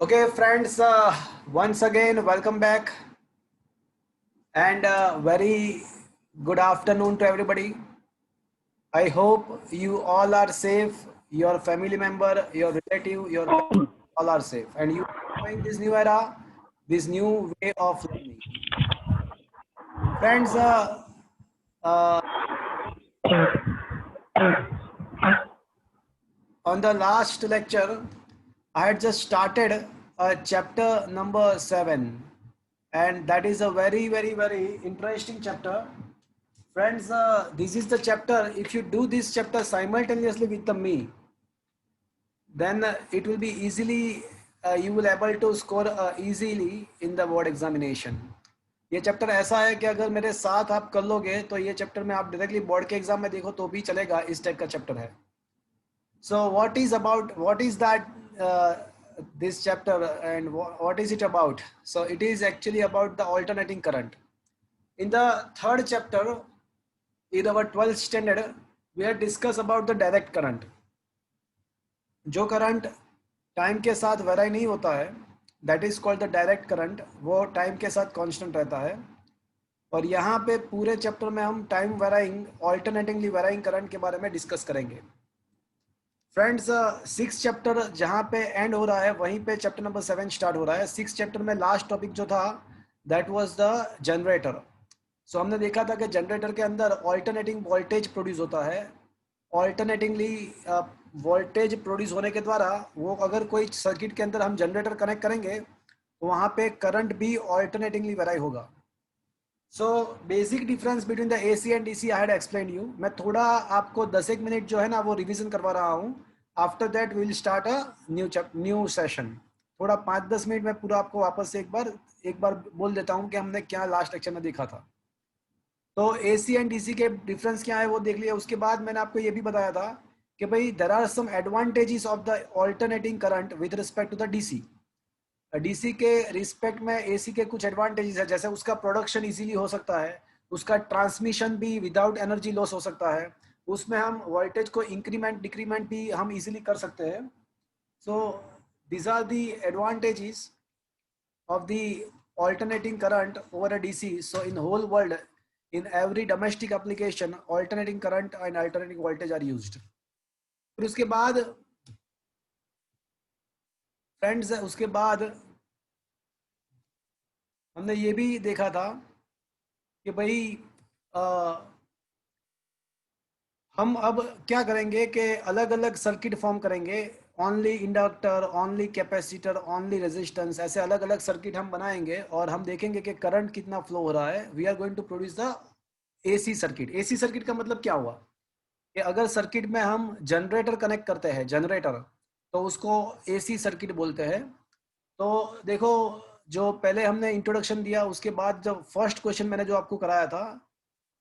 Okay, friends, once again, welcome back and very good afternoon to everybody. I hope you all are safe, your family member, your relative, your parents, all are safe, and you are enjoying this new era, this new way of learning. Friends, uh, on the last lecture, I had just started chapter number 7, and that is a very, very, very interesting chapter. Friends, this is the chapter. If you do this chapter simultaneously with the me, then it will be easily, you will able to score easily in the board examination. ये chapter ऐसा है कि अगर मेरे साथ आप कर लोगे तो ये चैप्टर में आप डायरेक्टली बोर्ड के एग्जाम में देखो तो भी चलेगा, इस टाइप का चैप्टर है. So what is that this chapter and what is it about? So it is actually about the alternating current. In the third chapter, in our 12th standard, we had discussed about the direct current. जो current time के साथ वेराई नहीं होता है, that is called the direct current. वो time के साथ constant रहता है. और यहाँ पे पूरे चैप्टर में हम टाइम वेराइंग ऑल्टरनेटिंगली वेराइंग करंट के बारे में डिस्कस करेंगे. फ्रेंड्स, सिक्स चैप्टर जहाँ पे एंड हो रहा है वहीं पे चैप्टर नंबर 7 स्टार्ट हो रहा है. सिक्स चैप्टर में लास्ट टॉपिक जो था दैट वाज द जनरेटर. सो हमने देखा था कि जनरेटर के अंदर ऑल्टरनेटिंग वोल्टेज प्रोड्यूस होता है. ऑल्टरनेटिंगली वोल्टेज प्रोड्यूस होने के द्वारा वो अगर कोई सर्किट के अंदर हम जनरेटर कनेक्ट करेंगे तो वहाँ पे करंट भी ऑल्टरनेटिंगली वेराई होगा. So basic difference between the AC and DC I had explain you. मैं थोड़ा आपको 10 एक मिनट जो है ना वो रिवीजन करवा रहा हूँ. After that we will start a new session. थोड़ा 5-10 मिनट में पूरा आपको वापस से एक बार बोल देता हूँ कि हमने क्या लास्ट लेक्चर में देखा था. तो एसी एंड डीसी के डिफरेंस क्या है वो देख लिया. उसके बाद मैंने आपको ये भी बताया था कि भाई there are some advantages of the alternating current with respect to the DC. DC के रिस्पेक्ट में एसी के कुछ एडवांटेजेस है, जैसे उसका प्रोडक्शन इजीली हो सकता है, उसका ट्रांसमिशन भी विदाउट एनर्जी लॉस हो सकता है, उसमें हम वोल्टेज को इंक्रीमेंट डिक्रीमेंट भी हम इजीली कर सकते हैं. सो these are the advantages of the alternating current over a DC. So in whole world, in every domestic application, alternating current and alternating voltage are used. फिर उसके बाद फ्रेंड्स, उसके बाद हमने ये भी देखा था कि भाई हम अब क्या करेंगे कि अलग अलग सर्किट फॉर्म करेंगे. Only inductor, only capacitor, only resistance, ऐसे अलग अलग सर्किट हम बनाएंगे और हम देखेंगे कि करंट कितना फ्लो हो रहा है. We are going to produce the AC circuit. AC circuit का मतलब क्या हुआ कि अगर सर्किट में हम जनरेटर कनेक्ट करते हैं, जनरेटर, तो उसको एसी सर्किट बोलते हैं. तो देखो, जो पहले हमने इंट्रोडक्शन दिया उसके बाद जब फर्स्ट क्वेश्चन मैंने जो आपको कराया था,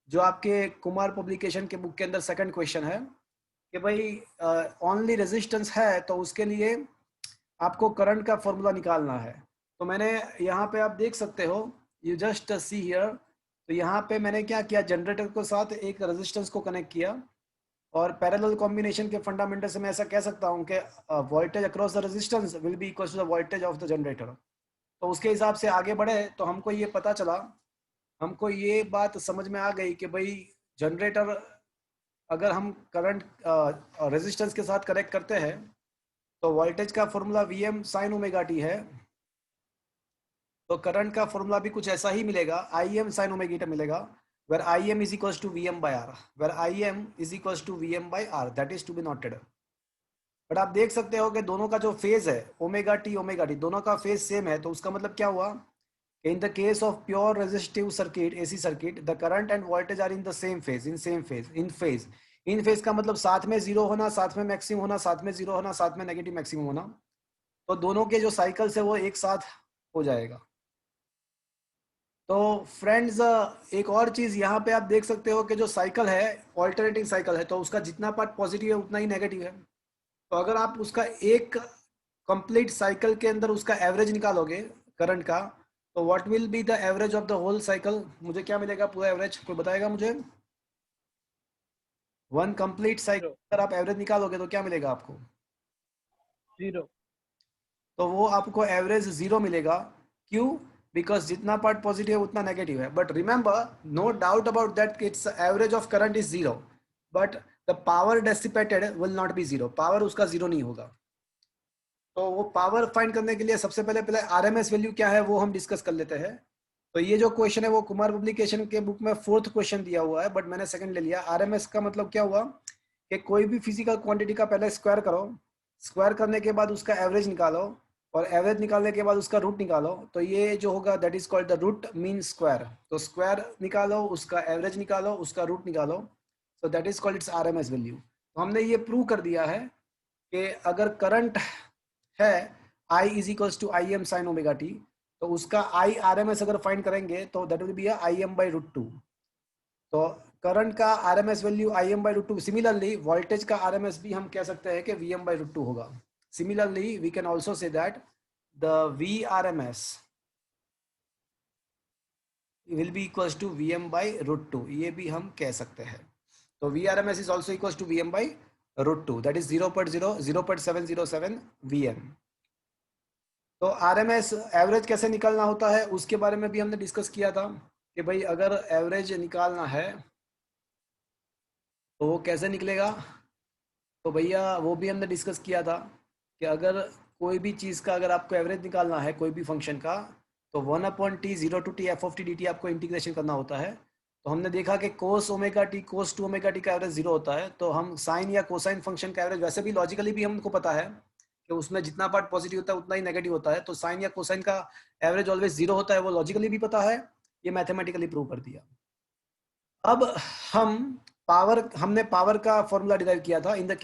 जो आपके कुमार पब्लिकेशन के बुक के अंदर सेकंड क्वेश्चन है कि भाई ओनली रेजिस्टेंस है तो उसके लिए आपको करंट का फॉर्मूला निकालना है. तो मैंने यहाँ पे आप देख सकते हो, यू जस्ट सी हियर. तो यहाँ पे मैंने क्या किया, जनरेटर के साथ एक रेजिस्टेंस को कनेक्ट किया और पैरेलल कॉम्बिनेशन के फंडामेंटल से मैं ऐसा कह सकता हूँ कि voltage across the resistance will be equal to the voltage of the generator. तो उसके हिसाब से आगे बढ़े तो हमको ये पता चला, हमको ये बात समझ में आ गई कि भाई जनरेटर अगर हम करंट रेजिस्टेंस के साथ कनेक्ट करते हैं तो वोल्टेज का formula V M sine omega T है. तो करंट का फॉर्मूला भी कुछ ऐसा ही मिलेगा, I M sine omega T मिलेगा, where I M is equal to V M by R, where I M is equal to V M by R. That is to be noted. But आप देख सकते हो कि दोनों का जो phase है ओमेगा टी दोनों का फेज सेम है. तो उसका मतलब क्या हुआ, in the case of pure resistive circuit, AC circuit, the current and voltage are in the same phase, in phase का मतलब साथ में जीरो होना, साथ में मैक्सिमम होना, साथ में जीरो होना, साथ में नेगेटिव मैक्सिमम होना. तो दोनों के जो साइकिल्स है वो एक साथ हो जाएगा. तो फ्रेंड्स, एक और चीज यहाँ पे आप देख सकते हो कि जो साइकिल है ऑल्टरनेटिंग साइकिल है, तो उसका जितना पार्ट पॉजिटिव है उतना ही नेगेटिव है. तो अगर आप उसका एक कंप्लीट साइकिल के अंदर उसका एवरेज निकालोगे करंट का, तो what will be the average of the whole cycle, मुझे क्या मिलेगा पूरा एवरेज, कोई बताएगा मुझे. वन कंप्लीट साइकिल जीरो अगर आप एवरेज निकालोगे तो क्या मिलेगा आपको. जीरो तो वो आपको एवरेज 0 मिलेगा। क्यों? बिकॉज जितना पार्ट पॉजिटिव है उतना नेगेटिव है। But remember, no doubt about that, it's average of current is 0, but the power dissipated will not be 0, power उसका 0 नहीं होगा। तो वो पावर फाइंड करने के लिए सबसे पहले पहले आरएमएस वैल्यू क्या है वो हम डिस्कस कर लेते हैं। तो ये जो क्वेश्चन है वो कुमार पब्लिकेशन के बुक में 4th क्वेश्चन दिया हुआ है, बट मैंने सेकंड ले लिया। आरएमएस का मतलब क्या हुआ कि कोई भी फिजिकल क्वांटिटी का पहले स्क्वायर करो, स्क्वायर करने के बाद उसका एवरेज निकालो, और एवरेज निकालने के बाद उसका रूट निकालो। तो ये जो होगा that is called the root mean square. तो स्क्वायर निकालो, उसका एवरेज निकालो, उसका रूट निकालो, तो that is called its RMS value. तो हमने ये प्रूव कर दिया है कि अगर करंट है I is equals to I M sine omega T, तो उसका आई आर एम एस अगर फाइंड करेंगे तो that will be I M by root two. तो करंट का R M S value I M by root two. Similarly voltage का R M S भी हम कह सकते हैं कि V M by root two होगा। Similarly we can also say that the V R M S will be equals to V M by root two, ये भी हम कह सकते हैं। तो V R M S is also equals to V M by root two, that is 0.707 V M. तो RMS average कैसे निकालना होता है उसके बारे में भी हमने डिस्कस किया था कि भाई अगर एवरेज निकालना है तो वो कैसे निकलेगा। तो भैया वो भी हमने डिस्कस किया था कि अगर कोई भी चीज़ का अगर आपको एवरेज निकालना है कोई भी फंक्शन का, तो 1/t 0 to t f of t dt आपको इंटीग्रेशन करना होता है। तो हमने देखा कि cos omega T cos 2 omega T का एवरेज 0 होता है। तो हम साइन या कोसाइन फंक्शन का एवरेज, वैसे भी लॉजिकली भी हमको पता है कि उसमें जितना पार्ट पॉजिटिव होता है उतना ही नेगेटिव होता है। तो साइन या कोसाइन का एवरेज ऑलवेज 0 होता है, वो लॉजिकली भी पता है, ये मैथमेटिकली प्रूव कर दिया। अब हम हमने पावर का फॉर्मूला डिराइव किया था। इन the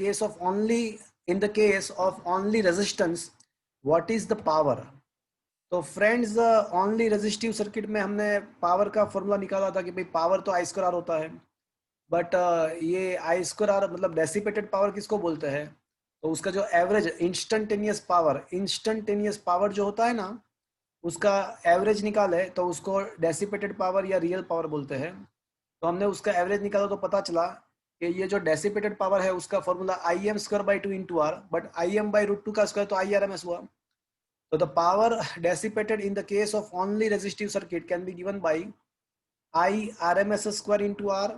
case of only resistance what is the power. तो फ्रेंड्स ओनली रेजिस्टिव सर्किट में हमने पावर का फॉर्मूला निकाला था कि भाई पावर तो आई स्क्वायर आर होता है, बट ये आई स्क्वायर आर मतलब डेसिपेटेड पावर किसको बोलते हैं। तो उसका जो एवरेज इंस्टेंटेनियस पावर जो होता है ना, उसका एवरेज निकाले तो उसको डेसिपेटेड पावर या रियल पावर बोलते हैं। तो हमने उसका एवरेज निकाला तो पता चला कि ये जो डेसिपेटेड पावर है उसका formula I M square by two into R, but I M by root two का स्क्वायर तो आई आर एम एस हुआ। So the power dissipated in the case of only resistive circuit can be given by I RMS square into R,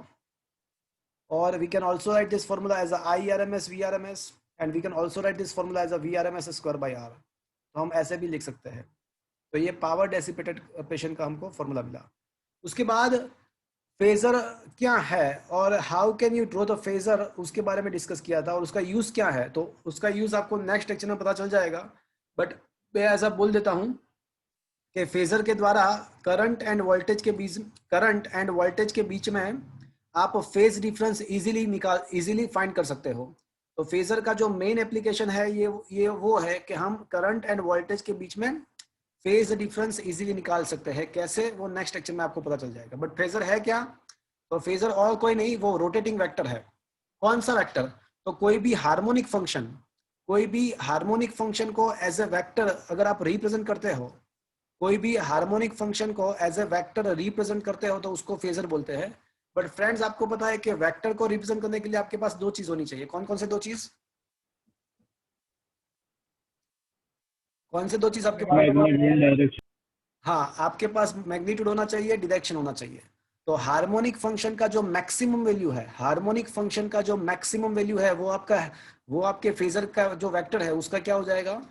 or we can also write this formula as a I RMS V RMS, and we can also write this formula as a V RMS square by R. तो हम ऐसे भी लिख सकते हैं। तो ये power dissipated patient का हमको फॉर्मूला मिला। उसके बाद फेजर क्या है और how can you draw the phasor, उसके बारे में डिस्कस किया था, और उसका यूज क्या है। तो उसका यूज आपको नेक्स्ट लेक्चर में पता चल जाएगा, बट मैं ऐसा बोल देता हूं कि फेजर के द्वारा करंट एंड वोल्टेज के बीच में आप फेज डिफरेंस इजीली फाइंड कर सकते हो। तो फेजर का जो मेन एप्लीकेशन है ये वो है कि हम करंट एंड वोल्टेज के बीच में फेज डिफरेंस इजीली निकाल सकते हैं। कैसे, वो नेक्स्ट लेक्चर में आपको पता चल जाएगा। बट फेजर है क्या? तो फेजर और कोई नहीं, वो रोटेटिंग वेक्टर है। कौन सा वेक्टर? तो कोई भी हार्मोनिक फंक्शन को एज ए वेक्टर अगर आप रिप्रेजेंट करते हो, कोई भी हार्मोनिक फंक्शन को एज ए वेक्टर रिप्रेजेंट करते हो तो उसको फेजर बोलते हैं। बट फ्रेंड्स आपको पता है कि वेक्टर को रिप्रेजेंट करने के लिए आपके पास दो चीज होनी चाहिए। कौन कौन से दो चीज? कौन से दो चीज आपके पास? हाँ, आपके पास मैग्नीट्यूड होना चाहिए, डायरेक्शन होना चाहिए। तो हार्मोनिक फंक्शन का जो मैक्सिमम वैल्यू है वो आपके फेजर का जो वेक्टर है उसका क्या हो जाएगा?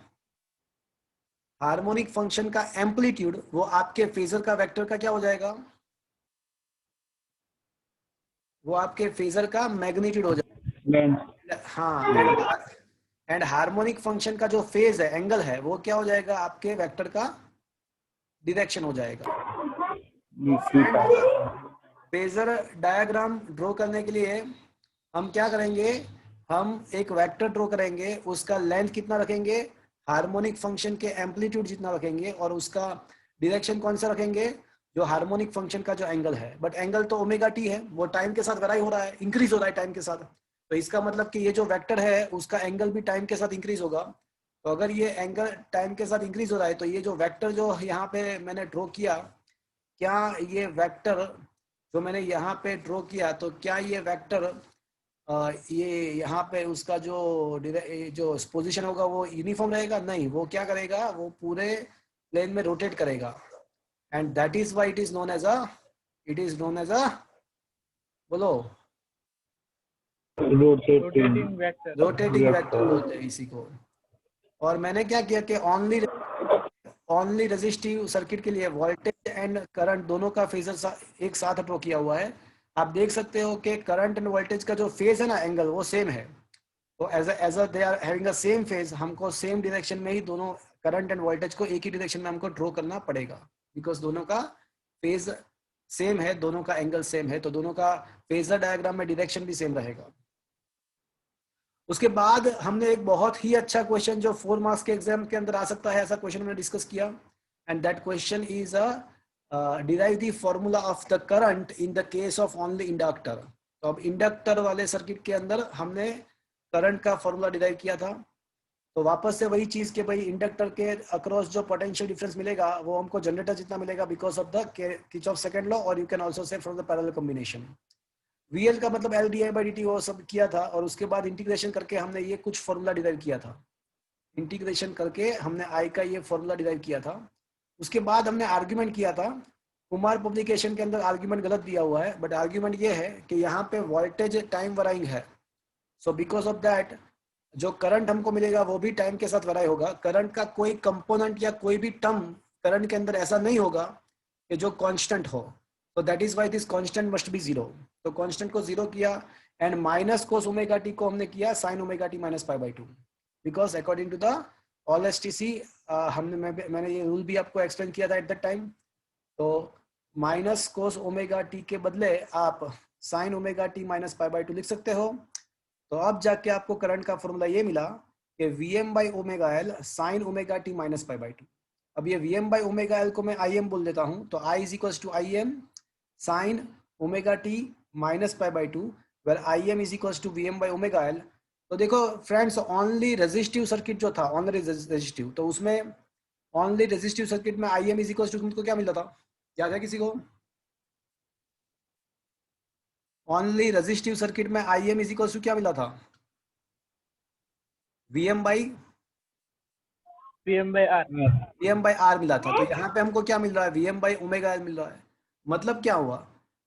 हार्मोनिक फंक्शन का एम्पलीट्यूड वो आपके फेजर का वेक्टर का क्या हो जाएगा? वो आपके फेजर का मैग्नीट्यूड हो जाएगा। हाँ, एंड हार्मोनिक फंक्शन का जो फेज है, एंगल है, वो क्या हो जाएगा? आपके वेक्टर का डायरेक्शन हो जाएगा। फेजर डायग्राम ड्रॉ करने के लिए हम क्या करेंगे? हम एक वेक्टर ड्रॉ करेंगे, उसका लेंथ कितना रखेंगे? हार्मोनिक फंक्शन के एम्पलीट्यूड जितना रखेंगे, और उसका डायरेक्शन कौन सा रखेंगे? जो हार्मोनिक फंक्शन का जो एंगल है। बट एंगल तो ओमेगा टी है, वो टाइम के साथ वेराई हो रहा है, इंक्रीज हो रहा है टाइम के साथ। तो इसका मतलब कि ये जो वेक्टर है उसका एंगल भी टाइम के साथ इंक्रीज होगा। तो अगर ये एंगल टाइम के साथ इंक्रीज हो रहा है तो ये जो वेक्टर जो यहाँ पे मैंने ड्रॉ किया, क्या ये वेक्टर जो मैंने यहाँ पे ड्रॉ किया, तो क्या ये वेक्टर ये यहाँ पे उसका जो पोजीशन होगा वो यूनिफॉर्म रहेगा? नहीं, वो क्या करेगा, वो पूरे प्लेन में रोटेट करेगा, and that is why it is known as a बोलो, रोटेटिंग वेक्टर। रोटेटिंग वेक्टर बोलते हैं इसी को। और मैंने क्या किया कि ओनली रेजिस्टिव सर्किट के लिए वोल्टेज एंड करंट दोनों का फेजर एक साथ ड्रॉ किया हुआ है। आप देख सकते हो कि करंट एंड वोल्टेज का जो फेज है ना, एंगल, वो सेम है। तो as a they are having a same phase, हमको सेम डायरेक्शन में ही दोनों करंट एंड वोल्टेज को एक ही डायरेक्शन में हमको ड्रॉ करना पड़ेगा, बिकॉज दोनों का फेज सेम है, दोनों का एंगल सेम है, तो दोनों का फेजर डायग्राम में डायरेक्शन भी सेम रहेगा। उसके बाद हमने एक बहुत ही अच्छा क्वेश्चन जो 4 मार्क्स के एग्जाम के अंदर आ सकता है, ऐसा क्वेश्चन हमने डिस्कस किया, and that question is derive the formula of the current in the case of only inductor. तो अब इंडक्टर वाले सर्किट के अंदर हमने करंट का फॉर्मूला डिराइव किया था। तो वापस से वही चीज कि भाई इंडक्टर के अक्रॉस जो पोटेंशियल डिफरेंस मिलेगा वो हमको जनरेटर जितना मिलेगा because of the Kirchhoff second law, और you can also say from the parallel combination. VL का मतलब L D I by D T वो सब किया था, और उसके बाद इंटीग्रेशन करके हमने ये कुछ फॉर्मूला डिराइव किया था। इंटीग्रेशन करके हमने आई का ये फॉर्मूला डिराइव किया था। उसके बाद हमने आर्ग्यूमेंट किया था। कुमार पब्लिकेशन के अंदर आर्ग्यूमेंट गलत दिया हुआ है, बट आर्ग्यूमेंट ये है कि यहाँ पे वोल्टेज टाइम वराइंग है, सो बिकॉज ऑफ दैट जो करंट हमको मिलेगा वो भी टाइम के साथ वराई होगा। करंट का कोई कंपोनेंट या कोई भी टर्म करंट के अंदर ऐसा नहीं होगा कि जो कांस्टेंट हो, तो that is why this constant must be zero. तो कांस्टेंट को जीरो किया, and minus cos omega T को हमने किया sine omega T minus pi by two, because according to the all S T C मैंने ये रूल भी आपको एक्सप्लेन किया था एट दैट टाइम। तो माइनस कोस ओमेगा टी के बदले आप sine omega T minus pi by two लिख सकते हो। तो अब जाके आपको करंट का फॉर्मूला ये मिला कि V M by omega L sine omega T minus pi by two. अब ये V M by omega L को मैं आई एम बोल देता हूँ, तो I is equal to I M sine omega T minus pi by two, where I M is equal to V M by omega L. तो देखो friends, only resistive circuit जो था, ओनली रेजिस्टिव, तो उसमें ओनली रेजिस्टिव सर्किट में I M is equal to तुमको क्या मिलता था, याद है किसी को? ओनली रेजिस्टिव सर्किट में I M is equal to क्या मिला था? वी एम बाई आर मिला था। तो यहाँ पे हमको क्या मिल रहा है? V M by omega L मिल रहा है। मतलब क्या हुआ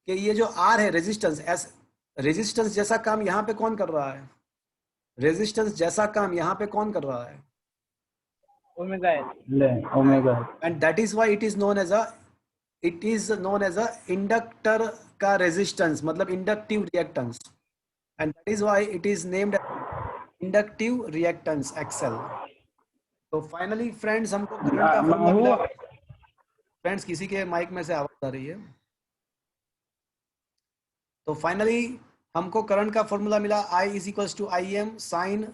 कि ये जो आर है रेजिस्टेंस, रेजिस्टेंस जैसा काम यहाँ पे कौन कर रहा है? रेजिस्टेंस जैसा काम यहाँ पे कौन कर रहा है? Omega L. And that is why it is known as a inductor का रेजिस्टेंस, मतलब inductive reactance, and that is why it is named inductive reactance X L. तो फाइनली फ्रेंड्स हमको करंट का फॉर्मूला मिला। फ्रेंड्स किसी के माइक में से आवाज आ रही है। तो फाइनली हमको करंट का फॉर्मूला मिला, I is equal to I M sine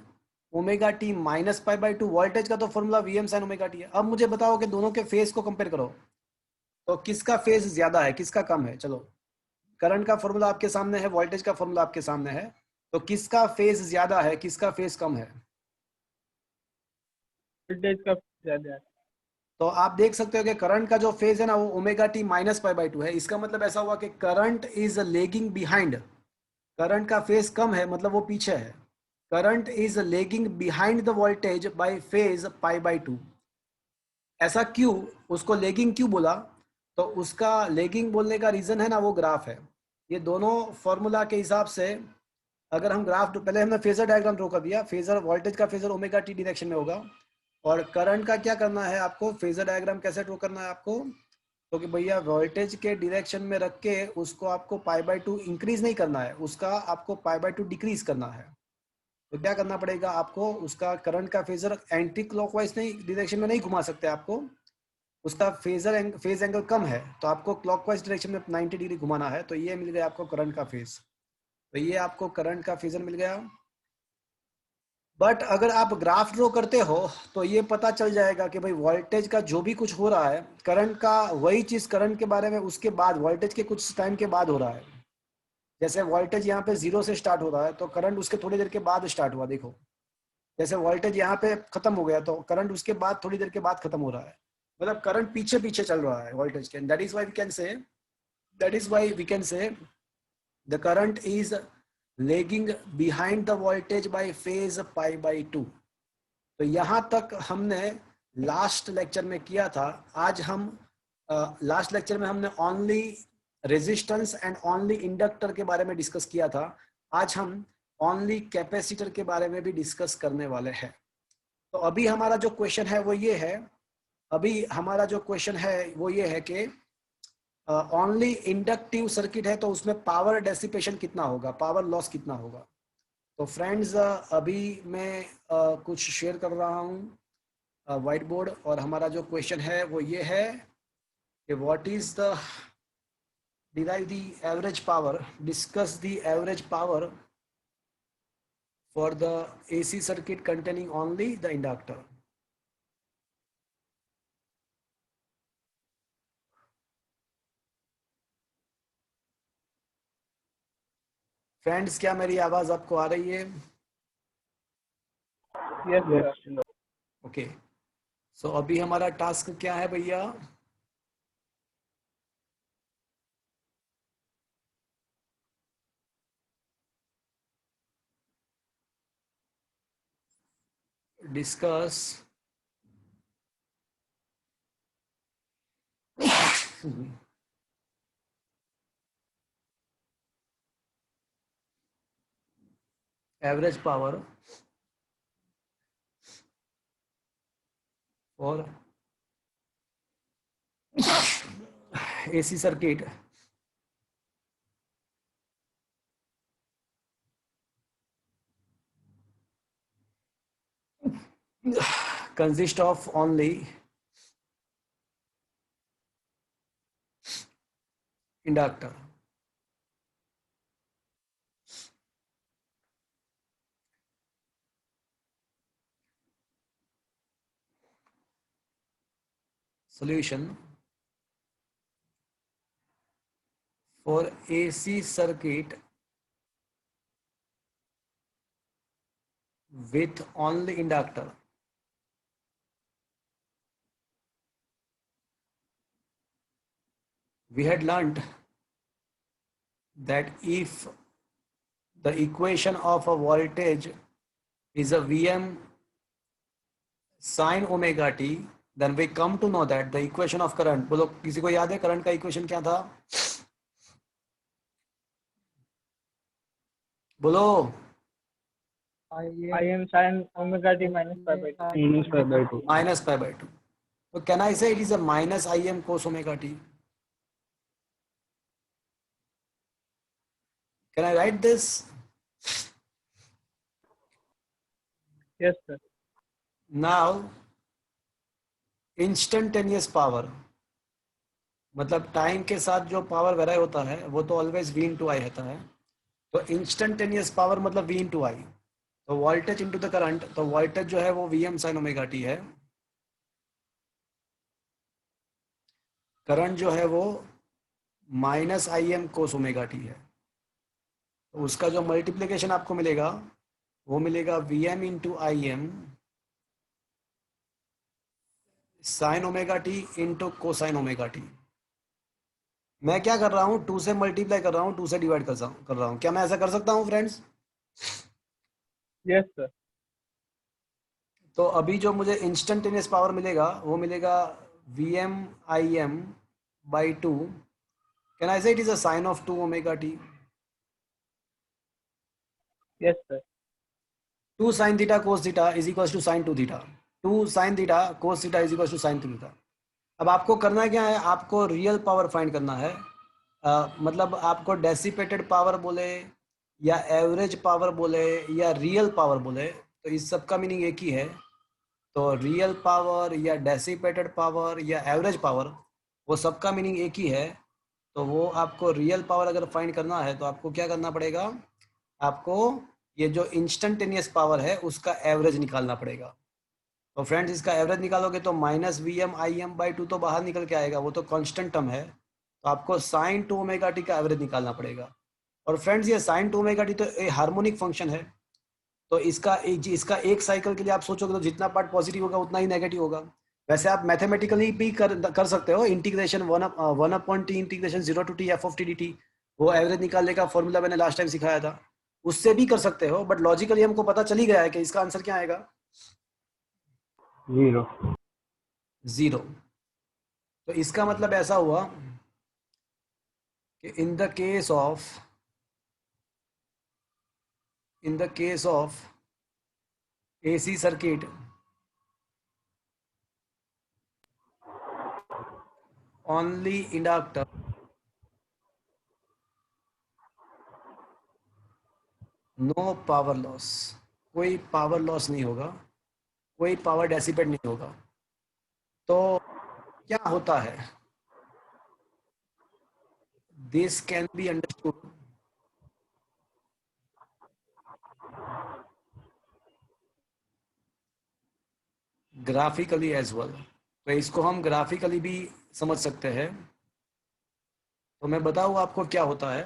omega T minus pi by two. Voltage का तो formula V M sine omega T है। अब मुझे बताओ कि दोनों के फेज को कंपेयर करो, तो किसका फेज ज्यादा है, किसका कम है? चलो, करंट का फॉर्मूला आपके सामने है, वोल्टेज का फॉर्मूला आपके सामने है, तो किसका फेज ज्यादा है, किसका फेज कम है? वोल्टेज का ज्यादा है। तो आप देख सकते हो कि करंट का जो फेज है ना वो omega T minus pi by two है। इसका मतलब ऐसा हुआ कि current is lagging behind, current का फेज कम है, मतलब वो पीछे है। Current is lagging behind the voltage by phase pi by two. ऐसा क्यों, उसको लेगिंग क्यों बोला? तो उसका लेगिंग बोलने का रीजन है ना, वो ग्राफ है। ये दोनों फॉर्मूला के हिसाब से अगर हम ग्राफ, पहले हमने फेजर डायग्राम ड्रॉ कर दिया, फेजर वोल्टेज का फेजर ओमेगा टी डायरेक्शन में होगा, और करंट का क्या करना है आपको, फेजर डायग्राम कैसे ड्रॉ करना है आपको, तो कि भैया वोल्टेज के डायरेक्शन में रख के उसको आपको पाई बाई टू इंक्रीज नहीं करना है, उसका आपको पाई बाई टू डिक्रीज करना है। तो क्या करना पड़ेगा आपको, उसका करंट का फेजर एंटी क्लॉकवाइज नहीं डायरेक्शन में नहीं घुमा सकते आपको, उसका फेज एंगल कम है, तो आपको क्लॉकवाइज डायरेक्शन में 90 डिग्री घुमाना है। तो ये मिल गया आपको करंट का फेज, तो ये आपको करंट का फेजर मिल गया। बट अगर आप ग्राफ ड्रॉ करते हो तो ये पता चल जाएगा कि भाई वोल्टेज का जो भी कुछ हो रहा है, करंट का वही चीज करंट के बारे में उसके बाद वोल्टेज के कुछ टाइम के बाद हो रहा है। जैसे वोल्टेज यहाँ पे 0 से स्टार्ट हो रहा है, तो करंट उसके थोड़ी देर के बाद स्टार्ट हुआ। देखो, जैसे वोल्टेज यहाँ पे खत्म हो गया, तो करंट उसके बाद थोड़ी देर के बाद खत्म हो रहा है, मतलब करंट पीछे पीछे चल रहा है वोल्टेज के। That is why we can say the current is lagging behind the voltage by phase pi by 2। तो यहाँ तक हमने लास्ट लेक्चर में किया था। आज हम लास्ट लेक्चर में हमने only resistance and only inductor के बारे में डिस्कस किया था। आज हम ओनली कैपेसिटर के बारे में भी डिस्कस करने वाले हैं। तो अभी हमारा जो क्वेश्चन है वो ये है, कि ओनली इंडक्टिव सर्किट है तो उसमें पावर डेसिपेशन कितना होगा, पावर लॉस कितना होगा। तो फ्रेंड्स अभी मैं कुछ शेयर कर रहा हूँ व्हाइट बोर्ड, और हमारा जो क्वेश्चन है वो ये है कि what is the derive the average power, discuss the average power for the AC circuit containing only the inductor. Friends, क्या मेरी आवाज आपको आ रही है? यस। ओके, सो अभी हमारा टास्क क्या है भैया? डिस्कस एवरेज पावर और AC circuit consist of only inductor. Solution for AC circuit with only inductor. We had learnt that if the equation of a voltage is a Vm sin omega t, then we come to know that the equation of current, बोलो किसी को याद है current का equation क्या था? बोलो। Im sin omega t minus pi by 2. Minus pi by 2. So can I say it is a minus Im cos omega t? Can I write this? Yes, sir. Now instantaneous power, मतलब time के साथ जो power very होता है वो तो always V into आई रहता है। तो इंस्टेंटेनियस पावर मतलब V इंटू आई, तो वोल्टेज इंटू द करंट, तो वोल्टेज जो है वो Vm sin ओमेगा टी है, करंट जो है वो माइनस Im कोस ओमेगा टी है। तो उसका जो मल्टीप्लिकेशन आपको मिलेगा वो मिलेगा Vm into Im sign omega T into cosine omega T. मैं क्या कर रहा हूँ, 2 से मल्टीप्लाई कर रहा हूँ, 2 से डिवाइड कर रहा हूँ। क्या मैं ऐसा कर सकता हूँ फ्रेंड्स? Yes sir. तो अभी जो मुझे इंस्टेंटेनियस पावर मिलेगा वो मिलेगा Vm Im by 2। Can I say it is a sine of 2 omega T? Yes sir. 2 sin theta cos theta is equal to sine 2 theta, 2 sin theta cos theta is equal to sine 2 theta. अब आपको करना क्या है, आपको real power find करना है। मतलब आपको डेसिपेटेड पावर बोले या एवरेज पावर बोले या रियल पावर बोले, तो इस सब का मीनिंग एक ही है। तो रियल पावर या डेसिपेटेड पावर या एवरेज पावर, वो सबका मीनिंग एक ही है। तो वो आपको रियल पावर अगर फाइंड करना है तो आपको क्या करना पड़ेगा, आपको ये जो इंस्टेंटेनियस पावर है उसका एवरेज निकालना पड़ेगा। तो फ्रेंड्स इसका एवरेज निकालोगे तो माइनस Vm Im बाई 2 तो बाहर निकल के आएगा, वो तो कांस्टेंट टर्म है। तो आपको साइन 2 ओमेगा टी का एवरेज निकालना पड़ेगा। और फ्रेंड्स ये साइन 2 ओमेगा टी तो हार्मोनिक फंक्शन है, तो इसका एक साइकिल के लिए आप सोचोगे तो जितना पार्ट पॉजिटिव होगा उतना ही नेगेटिव होगा। वैसे आप मैथमेटिकली भी कर सकते हो, integration 1/t integration 0 to t f of t dt, वो एवरेज निकालने का फॉर्मूला मैंने लास्ट टाइम सिखाया था। उससे भी कर सकते हो, बट लॉजिकली हमको पता चल ही गया है कि इसका आंसर क्या आएगा, 0. 0। तो इसका मतलब ऐसा हुआ कि in the case of AC circuit, only inductor, no power loss, कोई पावर लॉस नहीं होगा, कोई पावर डेसिपेट नहीं होगा। तो क्या होता है, this can be understood graphically as well. तो इसको हम ग्राफिकली भी समझ सकते हैं। तो मैं बताऊँ आपको क्या होता है।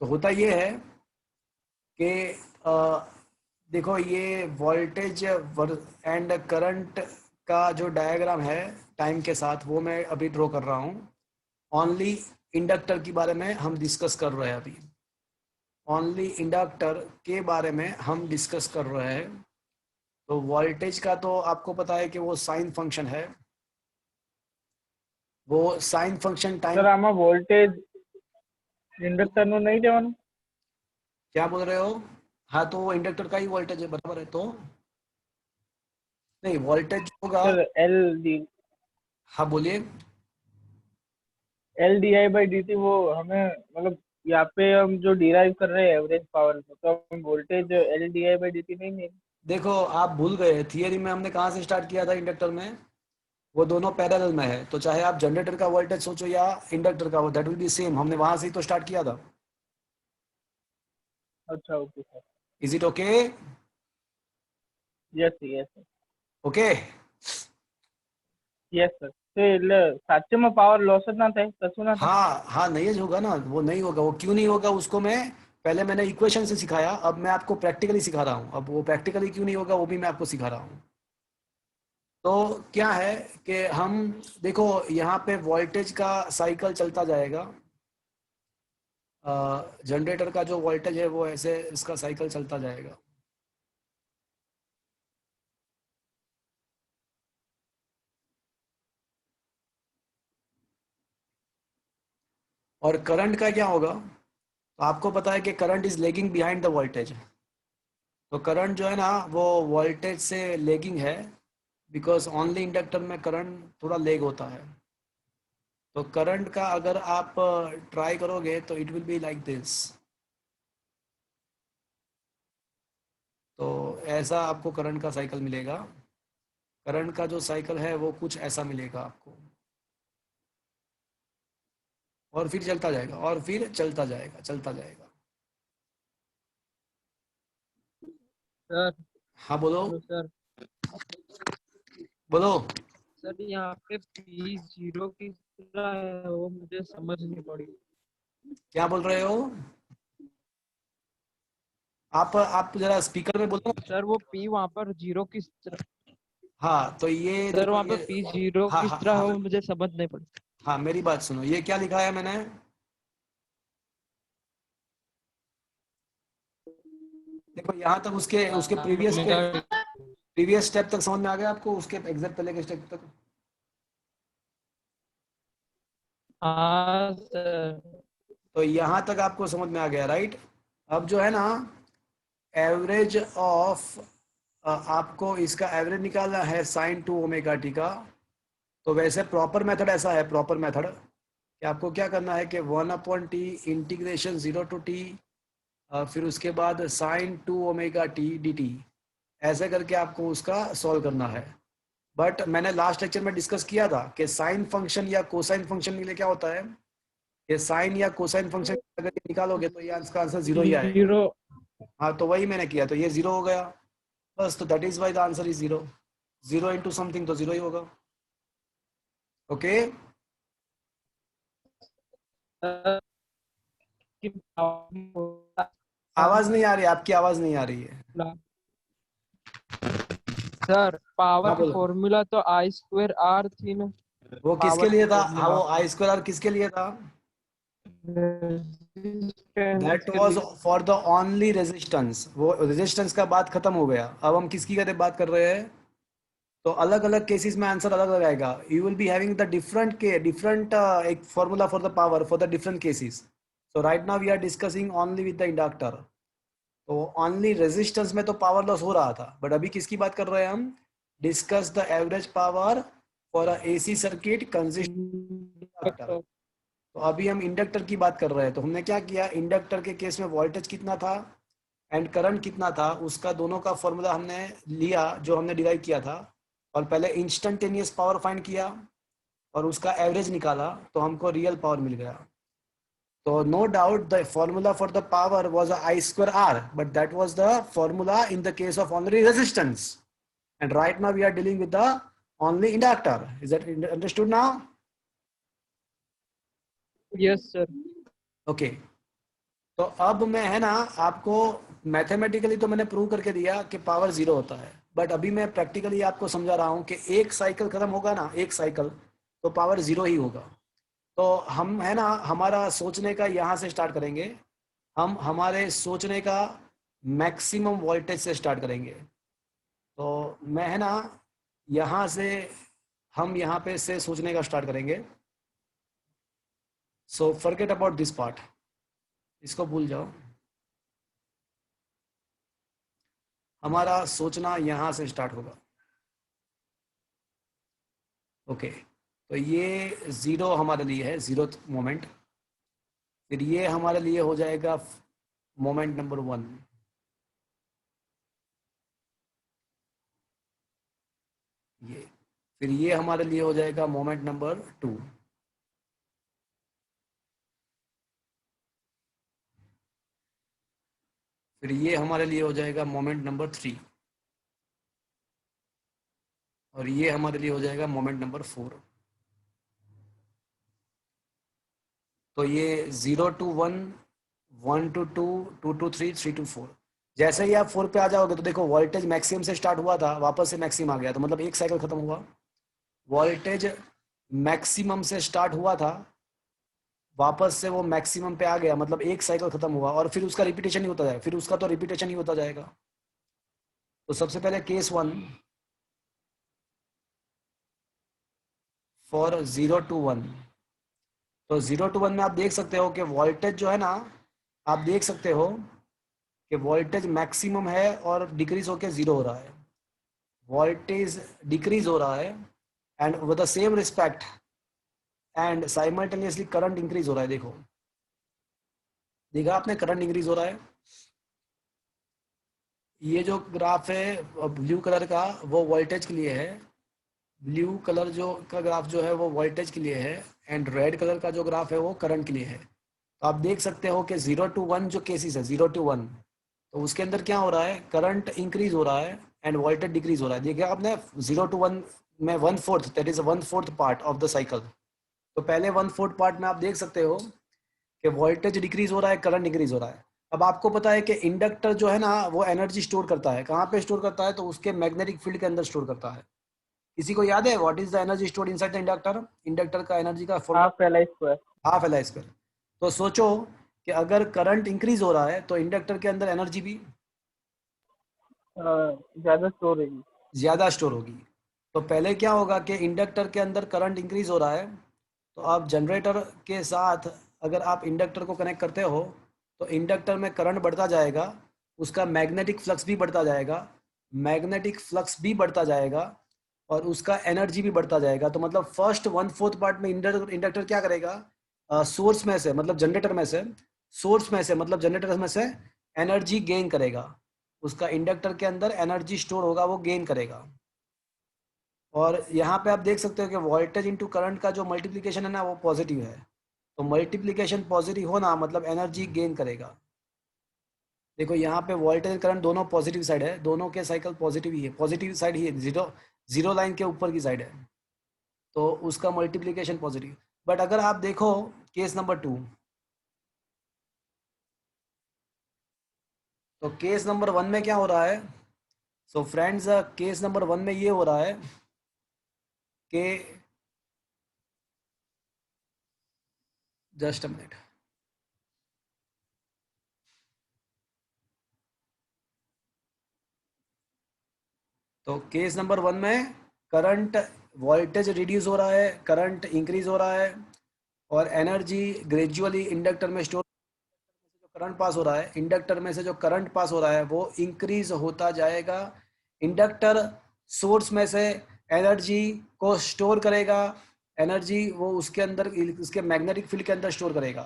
तो होता ये है कि देखो ये वोल्टेज एंड करंट का जो डायग्राम है टाइम के साथ, वो मैं अभी ड्रॉ कर रहा हूँ। ओनली इंडक्टर के बारे में हम डिस्कस कर रहे हैं अभी, ओनली इंडक्टर के बारे में हम डिस्कस कर रहे हैं। तो वोल्टेज का तो आपको पता है कि वो साइन फंक्शन है, वो साइन फंक्शन टाइम। સર આમાં વોલ્ટેજ ઇન્ડક્ટરનું નહીં લેવાનું? क्या बोल रहे हो? हाँ, तो वो इंडक्टर का ही वोल्टेज है, बराबर है। तो नहीं, वोल्टेज होगा। સર हाँ बोलिए। L D I by D T, वो हमें मतलब यहाँ पे हम जो डिराइव कर रहे हैं एवरेज पावर को, तो हम voltage L D I by D T नहीं लेंगे? देखो आप भूल गए, थियरी में हमने कहाँ से स्टार्ट किया था इंडक्टर में, वो दोनों पैरेलल में है। तो चाहे आप जनरेटर का वोल्टेज सोचो या इंडक्टर का, दैट विल बी सेम। हमने वहां से ही तो स्टार्ट किया था। अच्छा, okay sir. Is it okay? Yes yes okay. Yes sir. તો એટલે સાચેમાં પાવર લોસ જ ના થાય, કશું ના થાય? हाँ हाँ, नहीं होगा ना, वो नहीं होगा। वो क्यों नहीं होगा उसको मैं पहले मैंने इक्वेशन से सिखाया, अब मैं आपको प्रैक्टिकली सिखा रहा हूँ। अब वो प्रैक्टिकली क्यों नहीं होगा वो भी मैं आपको सिखा रहा हूँ। तो क्या है कि हम देखो यहाँ पे वोल्टेज का साइकिल चलता जाएगा। जनरेटर का जो वोल्टेज है वो ऐसे इसका साइकिल चलता जाएगा। और करंट का क्या होगा? तो आपको पता है कि current is lagging behind the voltage. तो करंट जो है ना वो वोल्टेज से लेगिंग है, बिकॉज ओनली इंडक्टर में करंट थोड़ा लेग होता है। तो करंट का अगर आप ट्राई करोगे तो it will be like this. तो ऐसा आपको करंट का साइकिल मिलेगा। करंट का जो साइकिल है वो कुछ ऐसा मिलेगा आपको, और फिर चलता जाएगा और फिर चलता जाएगा, चलता जाएगा। सर हाँ बोलो। Hello sir. बोलो। सर यहाँ पे पी जीरो किस तरह है वो मुझे समझ नहीं पड़ी। क्या बोल रहे हो? आप जरा स्पीकर में बोलो। सर वो पी वहाँ पर जीरो किस तरह, हाँ तो ये सर देखो वहाँ पर ये। पी जीरो हाँ किस हाँ तरह है हाँ। वो मुझे समझ नहीं पड़ी। हाँ मेरी बात सुनो, ये क्या लिखा है मैंने। देखो यहाँ तक उसके उसके प्रीवियस स्टेप तक समझ में आ गया आपको, उसके एग्जैक्ट पहले के स्टेप तक। हाँ सर। तो यहाँ तक आपको समझ में आ गया, राइट? अब जो है ना एवरेज ऑफ, आपको इसका एवरेज निकालना है साइन 2 ओमेगा टी का। तो वैसे प्रॉपर मेथड ऐसा है, प्रॉपर मेथड कि आपको क्या करना है कि 1/t इंटीग्रेशन 0 टू टी, फिर उसके बाद sine 2 omega T D T, ऐसे करके आपको उसका सॉल्व करना है। बट मैंने लास्ट लेक्चर में डिस्कस किया था कि साइन फंक्शन या कोसाइन फंक्शन के लिए क्या होता है, ये साइन या कोसाइन फंक्शन अगर ये निकालोगे तो ये इसका आंसर जीरो ही आएगा। जीरो। हाँ तो वही मैंने किया, तो ये जीरो हो गया बस। तो that is why the answer is zero. Zero into something तो जीरो ही होगा। ओके। आवाज नहीं आ रही, आपकी आवाज नहीं आ रही है। सर पावर हाँ की बोलो। फॉर्मूला तो आई स्क्वायर आर थी ना। वो किसके पावर की लिए था? हाँ फॉर्मूला वो आई स्क्वायर आर किसके लिए था? रेजिस्टेंस दैट के वाज लिए। फॉर द ओनली रेजिस्टेंस, वो रेजिस्टेंस का बात खत्म हो गया। अब हम किसकी बात कर रहे हैं? तो अलग अलग केसेस में आंसर अलग अलग आएगा। You will be having the different एक formula for the power for the different cases. So right now we are discussing only with the inductor. तो ओनली रेजिस्टेंस में तो पावर लॉस हो रहा था, बट अभी किसकी बात कर रहे हैं हम? Discuss the average power for a AC circuit consisting inductor. Inductor. तो अभी हम इंडक्टर की बात कर रहे हैं। तो हमने क्या किया, इंडक्टर के केस में वोल्टेज कितना था एंड करंट कितना था, उसका दोनों का फॉर्मूला हमने लिया जो हमने डिराइव किया था, और पहले इंस्टेंटेनियस पावर फाइंड किया और उसका एवरेज निकाला, तो हमको रियल पावर मिल गया। तो no doubt the formula for the power was I square R, but that was the formula in the case of only resistance, and right now we are dealing with the only inductor. Is that understood now? Yes sir. Okay. तो अब मैं है ना आपको mathematically तो मैंने prove करके दिया कि पावर जीरो होता है, बट अभी मैं प्रैक्टिकली आपको समझा रहा हूँ कि एक साइकिल खत्म होगा ना, एक साइकिल, तो पावर जीरो ही होगा। तो हम है ना हमारा सोचने का यहाँ से स्टार्ट करेंगे। हम हमारे सोचने का मैक्सिमम वोल्टेज से स्टार्ट करेंगे। तो मैं है ना यहाँ से, हम यहाँ पे से सोचने का स्टार्ट करेंगे। So forget about this part, इसको भूल जाओ। हमारा सोचना यहाँ से स्टार्ट होगा। ओके। तो ये ज़ीरो हमारे लिए है, ज़ीरो मोमेंट। फिर ये हमारे लिए हो जाएगा मोमेंट नंबर वन। ये फिर ये हमारे लिए हो जाएगा मोमेंट नंबर टू। फिर ये हमारे लिए हो जाएगा मोमेंट नंबर थ्री। और ये हमारे लिए हो जाएगा मोमेंट नंबर फोर। तो ये 0 to 1, 1 to 2, 2 to 3, 3 to 4। जैसे ही आप 4 पे आ जाओगे तो देखो वोल्टेज मैक्सिमम से स्टार्ट हुआ था, वापस से मैक्सिमम आ गया, तो मतलब एक साइकिल खत्म हुआ। वोल्टेज मैक्सिमम से स्टार्ट हुआ था, वापस से वो मैक्सिमम पे आ गया, मतलब एक साइकिल खत्म हुआ, और फिर उसका रिपीटेशन ही होता जाएगा, फिर उसका तो रिपीटेशन ही होता जाएगा। तो सबसे पहले केस वन फॉर 0 to 1। तो 0 to 1 में आप देख सकते हो कि वोल्टेज जो है ना, आप देख सकते हो कि वोल्टेज मैक्सिमम है और डिक्रीज होकर जीरो हो रहा है। वोल्टेज डिक्रीज हो रहा है and with the same respect and simultaneously current increase हो रहा है। देखो, देखा आपने, करंट इंक्रीज हो रहा है। ये जो ग्राफ है ब्लू कलर का, वो वोल्टेज के लिए है। ब्लू कलर जो का ग्राफ जो है वो वोल्टेज के लिए है, एंड रेड कलर का जो ग्राफ है वो करंट के लिए है। तो आप देख सकते हो कि 0 to 1 जो केसेस है, 0 to 1, तो उसके अंदर क्या हो रहा है, करंट इंक्रीज हो रहा है एंड वोल्टेज डिक्रीज हो रहा है। देखिए आपने 0 to 1 में 1/4, that is 1/4 part of the cycle. तो पहले 1/4 पार्ट में आप देख सकते हो कि वोल्टेज डिक्रीज हो रहा है, करंट इंक्रीज हो रहा है। अब आपको पता है कि इंडक्टर जो है ना वो एनर्जी स्टोर करता है। कहाँ पे स्टोर करता है? तो उसके मैग्नेटिक फील्ड के अंदर स्टोर करता है। किसी को याद है what is the energy stored inside the inductor? Inductor का एनर्जी का formula half L I square. Half L I square. तो सोचो कि अगर करंट इंक्रीज हो रहा है तो इंडक्टर के अंदर एनर्जी भी ज्यादा स्टोर होगी। ज्यादा स्टोर होगी। तो पहले क्या होगा कि इंडक्टर के अंदर करंट इंक्रीज हो रहा है, तो आप जनरेटर के साथ अगर आप इंडक्टर को कनेक्ट करते हो तो इंडक्टर में करंट बढ़ता जाएगा, उसका मैग्नेटिक फ्लक्स भी बढ़ता जाएगा, मैग्नेटिक फ्लक्स भी बढ़ता जाएगा, और उसका एनर्जी भी बढ़ता जाएगा। तो मतलब फर्स्ट 1/4 पार्ट में इंडक्टर क्या करेगा, सोर्स में से मतलब जनरेटर में से, सोर्स में से मतलब जनरेटर में से एनर्जी गेन करेगा। उसका इंडक्टर के अंदर एनर्जी स्टोर होगा, वो गेन करेगा। और यहाँ पे आप देख सकते हो कि वोल्टेज इंटू करंट का जो मल्टीप्लीकेशन है ना वो पॉजिटिव है। तो मल्टीप्लीकेशन पॉजिटिव होना मतलब एनर्जी गेन करेगा। देखो यहाँ पे वोल्टेज एंड करंट दोनों पॉजिटिव साइड है, दोनों के साइकिल पॉजिटिव ही है, पॉजिटिव साइड ही है, जीरो जीरो लाइन के ऊपर की साइड है, तो उसका मल्टीप्लीकेशन पॉजिटिव। बट अगर आप देखो केस नंबर टू, तो केस नंबर वन में क्या हो रहा है? So friends, case number one में ये हो रहा है कि जस्ट अ मिनट, तो केस नंबर 1 में करंट वोल्टेज रिड्यूस हो रहा है, करंट इंक्रीज हो रहा है और एनर्जी ग्रेजुअली इंडक्टर में स्टोर, जो करंट पास हो रहा है इंडक्टर में से, जो करंट पास हो रहा है वो इंक्रीज होता जाएगा। इंडक्टर सोर्स में से एनर्जी को स्टोर करेगा, एनर्जी वो उसके अंदर, उसके मैग्नेटिक फील्ड के अंदर स्टोर करेगा।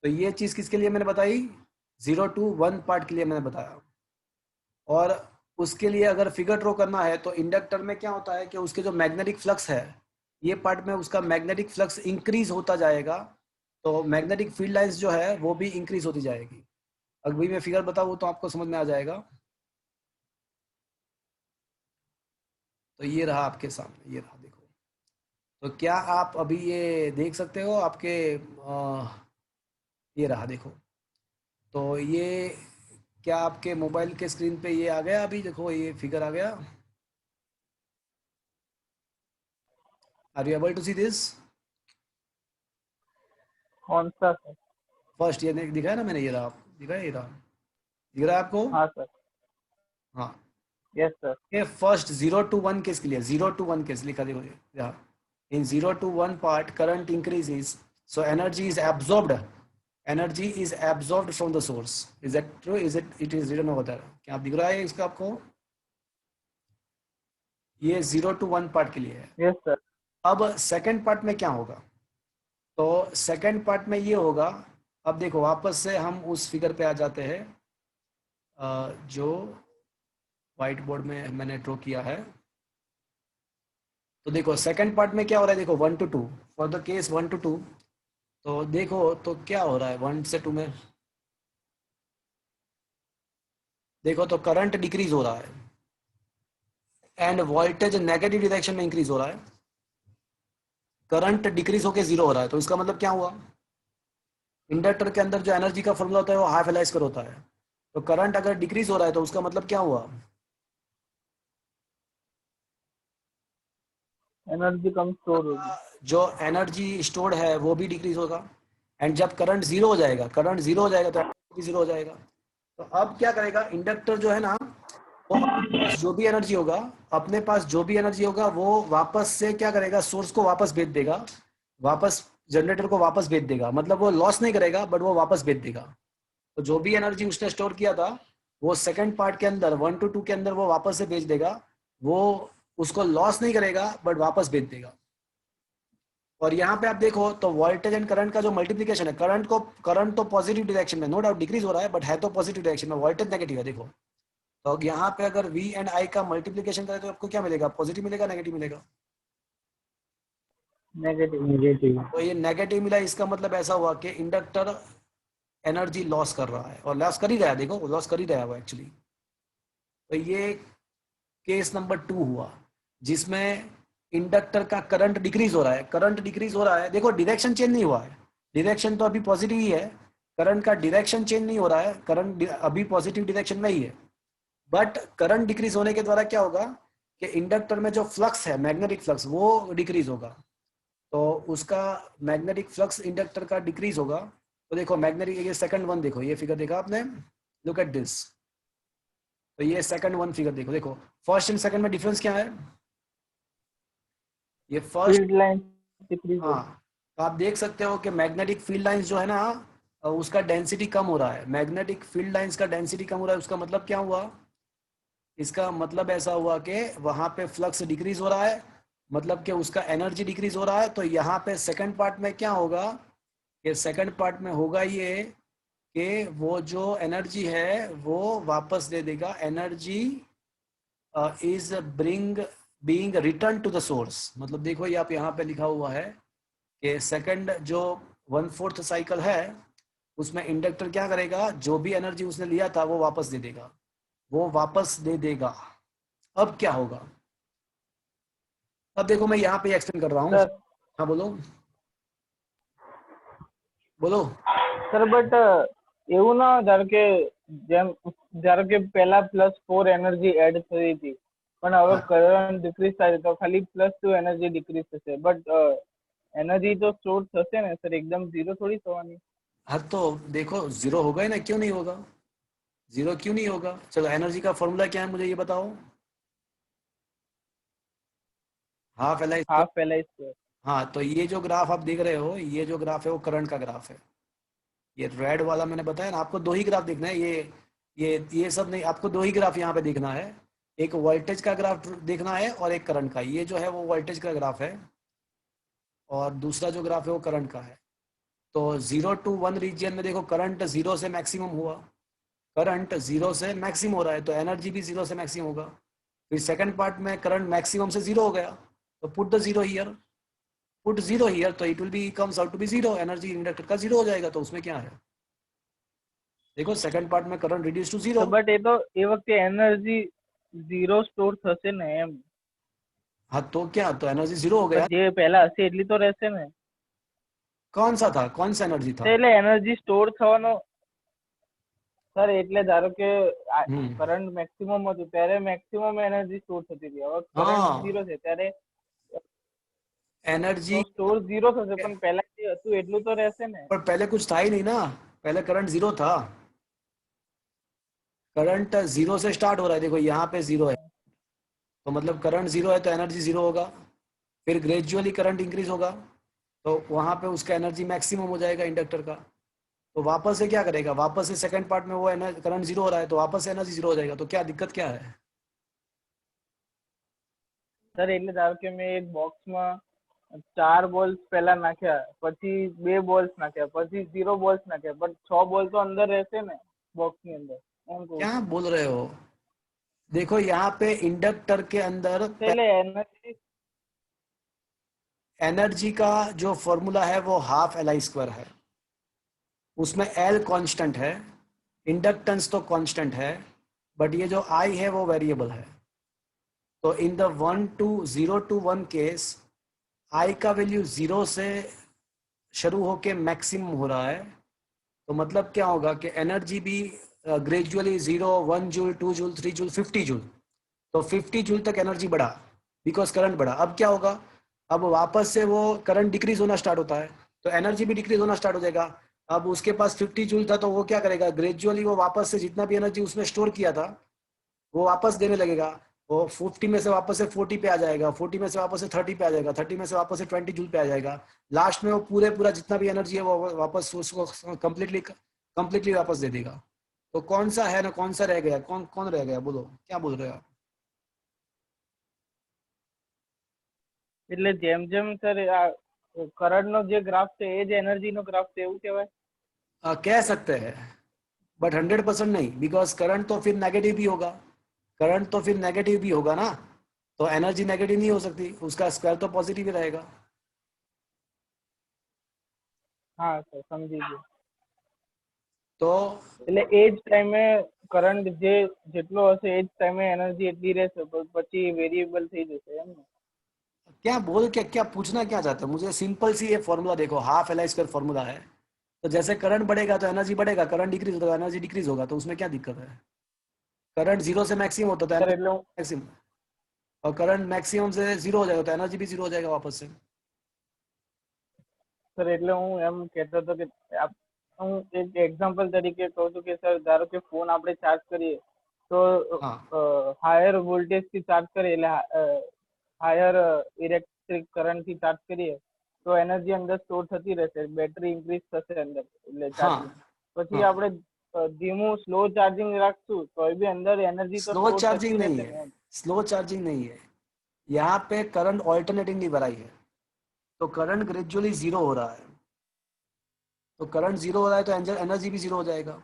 तो ये चीज़ किसके लिए मैंने बताई? 0 to 1 पार्ट के लिए मैंने बताया। और उसके लिए अगर फिगर ड्रॉ करना है तो इंडक्टर में क्या होता है कि उसके जो मैग्नेटिक फ्लक्स है, ये पार्ट में उसका मैग्नेटिक फ्लक्स इंक्रीज होता जाएगा, तो मैग्नेटिक फील्ड लाइंस जो है वो भी इंक्रीज होती जाएगी। अभी मैं फिगर बताऊँ तो आपको समझ में आ जाएगा। तो ये रहा आपके सामने, ये रहा देखो। तो क्या आप अभी ये देख सकते हो आपके ये रहा देखो। तो ये क्या आपके मोबाइल के स्क्रीन पे ये आ गया? अभी देखो ये फिगर आ गया। Are you able to see this? कौन सा सर? फर्स्ट ये दिखा है ना मैंने, ये रहा, दिखा है, ये रहा, दिख रहा है आपको? हाँ सर, हाँ। Yes sir. ये फर्स्ट 0 to 1 केस के लिए, 0 to 1 केस लिखा देखो यहाँ। In 0 to 1 part current increases, so energy is absorbed, energy is absorbed from the source. Is that true? Is it is written over there? क्या आप दिख रहा है इसका आपको? ये 0 to 1 पार्ट के लिए है। Yes sir. अब सेकंड पार्ट में क्या होगा? तो सेकंड पार्ट में ये होगा, अब देखो वापस से हम उस फिगर पे आ जाते हैं जो व्हाइट बोर्ड में मैंने ड्रॉ किया है। तो देखो सेकंड पार्ट में क्या हो रहा है, देखो 1 to 2, for the case 1 to 2। तो देखो तो क्या हो रहा है 1 से 2 में, देखो तो करंट डिक्रीज हो रहा है एंड वोल्टेज नेगेटिव डायरेक्शन में इंक्रीज हो रहा है। करंट डिक्रीज होकर 0 हो रहा है, तो इसका मतलब क्या हुआ? इंडक्टर के अंदर जो एनर्जी का फॉर्मूला होता है वो हाफ एल आई स्क्वायर होता है। तो करंट अगर डिक्रीज हो रहा है तो उसका मतलब क्या हुआ? एनर्जी कम स्टोर होगी। जो एनर्जी स्टोर्ड है वो भी डिक्रीज होगा। एंड जब करंट 0 हो जाएगा, करंट 0 हो जाएगा तो एनर्जी भी 0 हो जाएगा। तो अब क्या करेगा इंडक्टर जो है ना, वो अपने पास जो भी एनर्जी होगा, अपने पास जो भी एनर्जी होगा वो वापस से क्या करेगा, सोर्स को वापस भेज देगा, वापस जनरेटर को वापस भेज देगा। मतलब वो लॉस नहीं करेगा बट वो वापस भेज देगा। तो जो भी एनर्जी उसने स्टोर किया था वो सेकंड पार्ट के अंदर 1 to 2 के अंदर वो वापस से भेज देगा। वो उसको लॉस नहीं करेगा बट वापस भेज देगा। और यहाँ पे आप देखो तो वोल्टेज एंड करंट का जो मल्टीप्लिकेशन है, करंट तो पॉजिटिव डायरेक्शन में नो डाउट डिक्रीज हो रहा है बट है तो पॉजिटिव डायरेक्शन में, वोल्टेज नेगेटिव है देखो। तो यहाँ पे अगर V एंड I का मल्टीप्लिकेशन करें तो आपको क्या मिलेगा? पॉजिटिव मिलेगा, नेगेटिव मिलेगा? नेगेटिव। तो ये नेगेटिव मिला, इसका मतलब ऐसा हुआ कि इंडक्टर एनर्जी लॉस कर रहा है, और लॉस कर ही रहा है, देखो लॉस कर ही रहा है वो एक्चुअली। तो ये केस नंबर 2 हुआ जिसमें इंडक्टर का करंट डिक्रीज हो रहा है, करंट डिक्रीज हो रहा है, देखो डायरेक्शन चेंज नहीं हुआ है, डायरेक्शन तो अभी पॉजिटिव ही है, करंट का डायरेक्शन चेंज नहीं हो रहा है, करंट अभी पॉजिटिव डायरेक्शन में ही है। बट करंट डिक्रीज होने के द्वारा क्या होगा कि इंडक्टर में जो फ्लक्स है, मैग्नेटिक फ्लक्स, वो डिक्रीज होगा। तो उसका मैग्नेटिक फ्लक्स इंडक्टर का डिक्रीज होगा। तो देखो मैग्नेटिक, ये सेकंड वन देखो, ये फिगर देखा आपने, लुक एट दिस। तो ये सेकंड वन फिगर देखो, देखो फर्स्ट एंड सेकंड में डिफरेंस क्या है? ये फर्स्ट, फील्ड लाइन डिक्रीज हाँ, होगी। तो आप देख सकते हो कि मैग्नेटिक फील्ड लाइंस जो है ना, उसका डेंसिटी कम हो रहा है, मैग्नेटिक फील्ड लाइंस का डेंसिटी कम हो रहा है। उसका मतलब क्या हुआ? इसका मतलब ऐसा हुआ कि वहां पे फ्लक्स डिक्रीज हो रहा है, मतलब कि उसका एनर्जी डिक्रीज हो रहा है। तो यहाँ पे सेकंड पार्ट में क्या होगा कि सेकंड पार्ट में होगा ये कि वो जो एनर्जी है वो वापस दे देगा, energy is being return to the source. मतलब देखो ये आप यहाँ पे लिखा हुआ है कि सेकंड जो 1/4 साइकिल है उसमें इंडक्टर क्या करेगा, जो भी एनर्जी उसने लिया था वो वापस दे देगा, वो वापस दे देगा। अब क्या होगा? अब देखो मैं यहाँ पे एक्सप्लेन कर रहा हूँ। सर हाँ बोलो बोलो। સર બટ એવું ના ધારો કે જેમ ધારો કે પહેલા +4 એનર્જી એડ થઈ હતી પણ હવે हाँ કરંટ ડિક્રીઝ થાય તો ખાલી +2 એનર્જી ડિક્રીઝ થશે બટ એનર્જી તો સ્ટોર થશે ને સર, એકદમ ઝીરો થોડી થવાની। हाँ तो देखो जीरो होगा ही ना, क्यों नहीं होगा? जीरो क्यों नहीं होगा? चलो एनर्जी का फॉर्मूला क्या है मुझे ये बताओ। Half L I. Half L I square. हाँ, तो ये जो ग्राफ आप देख रहे हो, ये जो ग्राफ है वो करंट का ग्राफ है। ये रेड वाला मैंने बताया ना आपको, दो ही ग्राफ देखना है। ये सब नहीं, आपको दो ही ग्राफ यहाँ पे देखना है। एक वोल्टेज का ग्राफ देखना है और एक करंट का। ये जो है वो वोल्टेज का ग्राफ है और दूसरा जो ग्राफ है वो करंट का है। तो 0 to 1 रीजियन में देखो, करंट जीरो से मैक्सिमम हुआ, करंट जीरो से मैक्सिमम हो रहा है, तो एनर्जी भी जीरो से मैक्सिमम होगा। फिर सेकंड पार्ट में करंट मैक्सिमम से जीरो हो गया, तो put the zero here, put zero here, तो it will be comes out to be zero, energy inductor का जीरो हो जाएगा। तो उसमें क्या है, देखो सेकंड पार्ट में करंट रिड्यूस टू जीरो। तो बट એ વખતે એનર્જી ઝીરો સ્ટોર થશે ને એમ, हाँ तो क्या, तो एनर्जी जीरो हो गया। જે પહેલા હશે એટલી તો રહેશે ને। कौन सा था, कौन सा एनर्जी था? તો એટલે એનર્જી સ્ટોર થવાનો સર, એટલે ધારો કે हम्म, કરંટ મેક્સિમમ હતું ત્યારે મેક્સિમમ એનર્જી સ્ટોર થતી હતી, હવે કરંટ हाँ, ઝીરો છે ત્યારે एनर्जी, તો स्टोर ઝીરો થશે, પણ પહેલા જે હતું એટલું તો રહેશે ને। पर पहले कुछ था ही नहीं ना, पहले करंट जीरो था। करंट जीरो से स्टार्ट हो रहा है, देखो यहाँ पे जीरो है, तो मतलब करंट जीरो है तो एनर्जी जीरो होगा। फिर ग्रेजुअली करंट इंक्रीज होगा, तो वहां पे उसका एनर्जी मैक्सिमम हो जाएगा इंडक्टर का। तो वापस से क्या करेगा, वापस से सेकंड पार्ट में वो करंट जीरो हो रहा है, तो वापस से एनर्जी जीरो हो जाएगा। तो क्या दिक्कत क्या है? સર એટલે ધારો કે મેં એક બોક્સમાં 4 બોલ્સ પહેલા નાખ્યા, પછી 2 બોલ્સ નાખ્યા, પછી 0 બોલ્સ નાખ્યા, પણ 6 બોલ તો અંદર રહેશે ને બોક્સની અંદર, એમ કહું क्या છું। बोल रहे हो? देखो यहाँ पे इंडक्टर के अंदर તો એટલે એનર્જી एनर्जी का जो फॉर्मूला है वो हाफ एल आई स्क्वायर है। उसमें एल कांस्टेंट है, इंडक्टेंस तो कांस्टेंट है, बट ये जो आई है वो वेरिएबल है। तो इन द 0 to 1 केस, आई का वैल्यू जीरो से शुरू होके मैक्सिमम हो रहा है। तो मतलब क्या होगा कि एनर्जी भी gradually 0, 1 joule, 2 joule, 3 joule, 50 joule, तो 50 जूल तक एनर्जी बढ़ा, बिकॉज करंट बढ़ा। अब क्या होगा, अब वापस से वो करंट डिक्रीज होना स्टार्ट होता है, तो एनर्जी भी डिक्रीज होना स्टार्ट हो जाएगा। अब उसके पास 50 जूल था, तो वो क्या करेगा, ग्रेजुअली वो वापस से जितना भी एनर्जी उसमें स्टोर किया था वो वापस देने लगेगा। वो 50 में से वापस से 40 पे आ जाएगा, 40 में से वापस से 30 पे आ जाएगा, 30 में से वापस से 20 जूल पे आ जाएगा। लास्ट में वो पूरा जितना भी एनर्जी है वो वापस उसको कम्प्लीटली कम्प्लीटली वापस दे देगा। तो कौन सा है ना, कौन सा रह गया, कौन कौन रह गया, बोलो क्या बोल रहे हो आप? એટલે જેમ જેમ સર આ કરંટનો જે ગ્રાફ છે એ જ એનર્જીનો ગ્રાફ છે એવું કહેવાય। कह सकते हैं, बट 100% नहीं, बिकॉज करंट तो फिर नेगेटिव भी होगा, करंट तो फिर नेगेटिव भी होगा ना, तो एनर्जी नेगेटिव नहीं हो सकती, उसका स्क्वायर तो पॉजिटिव ही रहेगा। હા સર, સમજી ગયો। तो એટલે એ જ ટાઈમે કરંટ જે જેટલો હશે એ જ ટાઈમે એનર્જી એટલી રહેશે, પછી વેરિયેબલ થઈ જશે એમ ને। क्या बोल क्या क्या पूछना क्या चाहते हो मुझे? सिंपल सी ये फॉर्मूला देखो, half L I square formula है। तो जैसे करंट बढ़ेगा तो एनर्जी बढ़ेगा, करंट डिक्रीज होगा तो एनर्जी डिक्रीज होगा, तो उसमें क्या दिक्कत है? करंट जीरो से मैक्सिमम होता है तो સર एनर्जी એટલે હું मैक्सिमम, और करंट मैक्सिमम से जीरो हो जाएगा तो एनर्जी भी जीरो हो जाएगा वापस से। સર એટલે હું એમ કહેતો હતો કે હું એક એક્ઝામ્પલ તરીકે કહું છું કે સર ધારો કે ફોન આપણે ચાર્જ કરીએ તો हाँ, હાયર વોલ્ટેજથી ચાર્જ કરીએ એટલે હાયર ઇલેક્ટ્રિક કરંટથી ચાર્જ કરીએ તો એનર્જી અંદર સ્ટોર થતી રહેશે, બેટરી ઇન્ક્રીઝ થશે અંદર એટલે ચાર્જિંગ। हाँ, પછી हाँ। આપણે ધીમું સ્લો ચાર્જિંગ રાખશું તો એ બી અંદર એનર્જી તો स्लो સ્ટોર चार्जिंग થતી नहीं રહેશે है, ને એમ। स्लो चार्जिंग नहीं है। यहाँ पे करंट ऑल्टरनेटिंगली बढ़ाई है, तो करंट ग्रेजुअली जीरो हो रहा है, तो करंट जीरो हो रहा है तो एनर्जी भी जीरो हो जाएगा।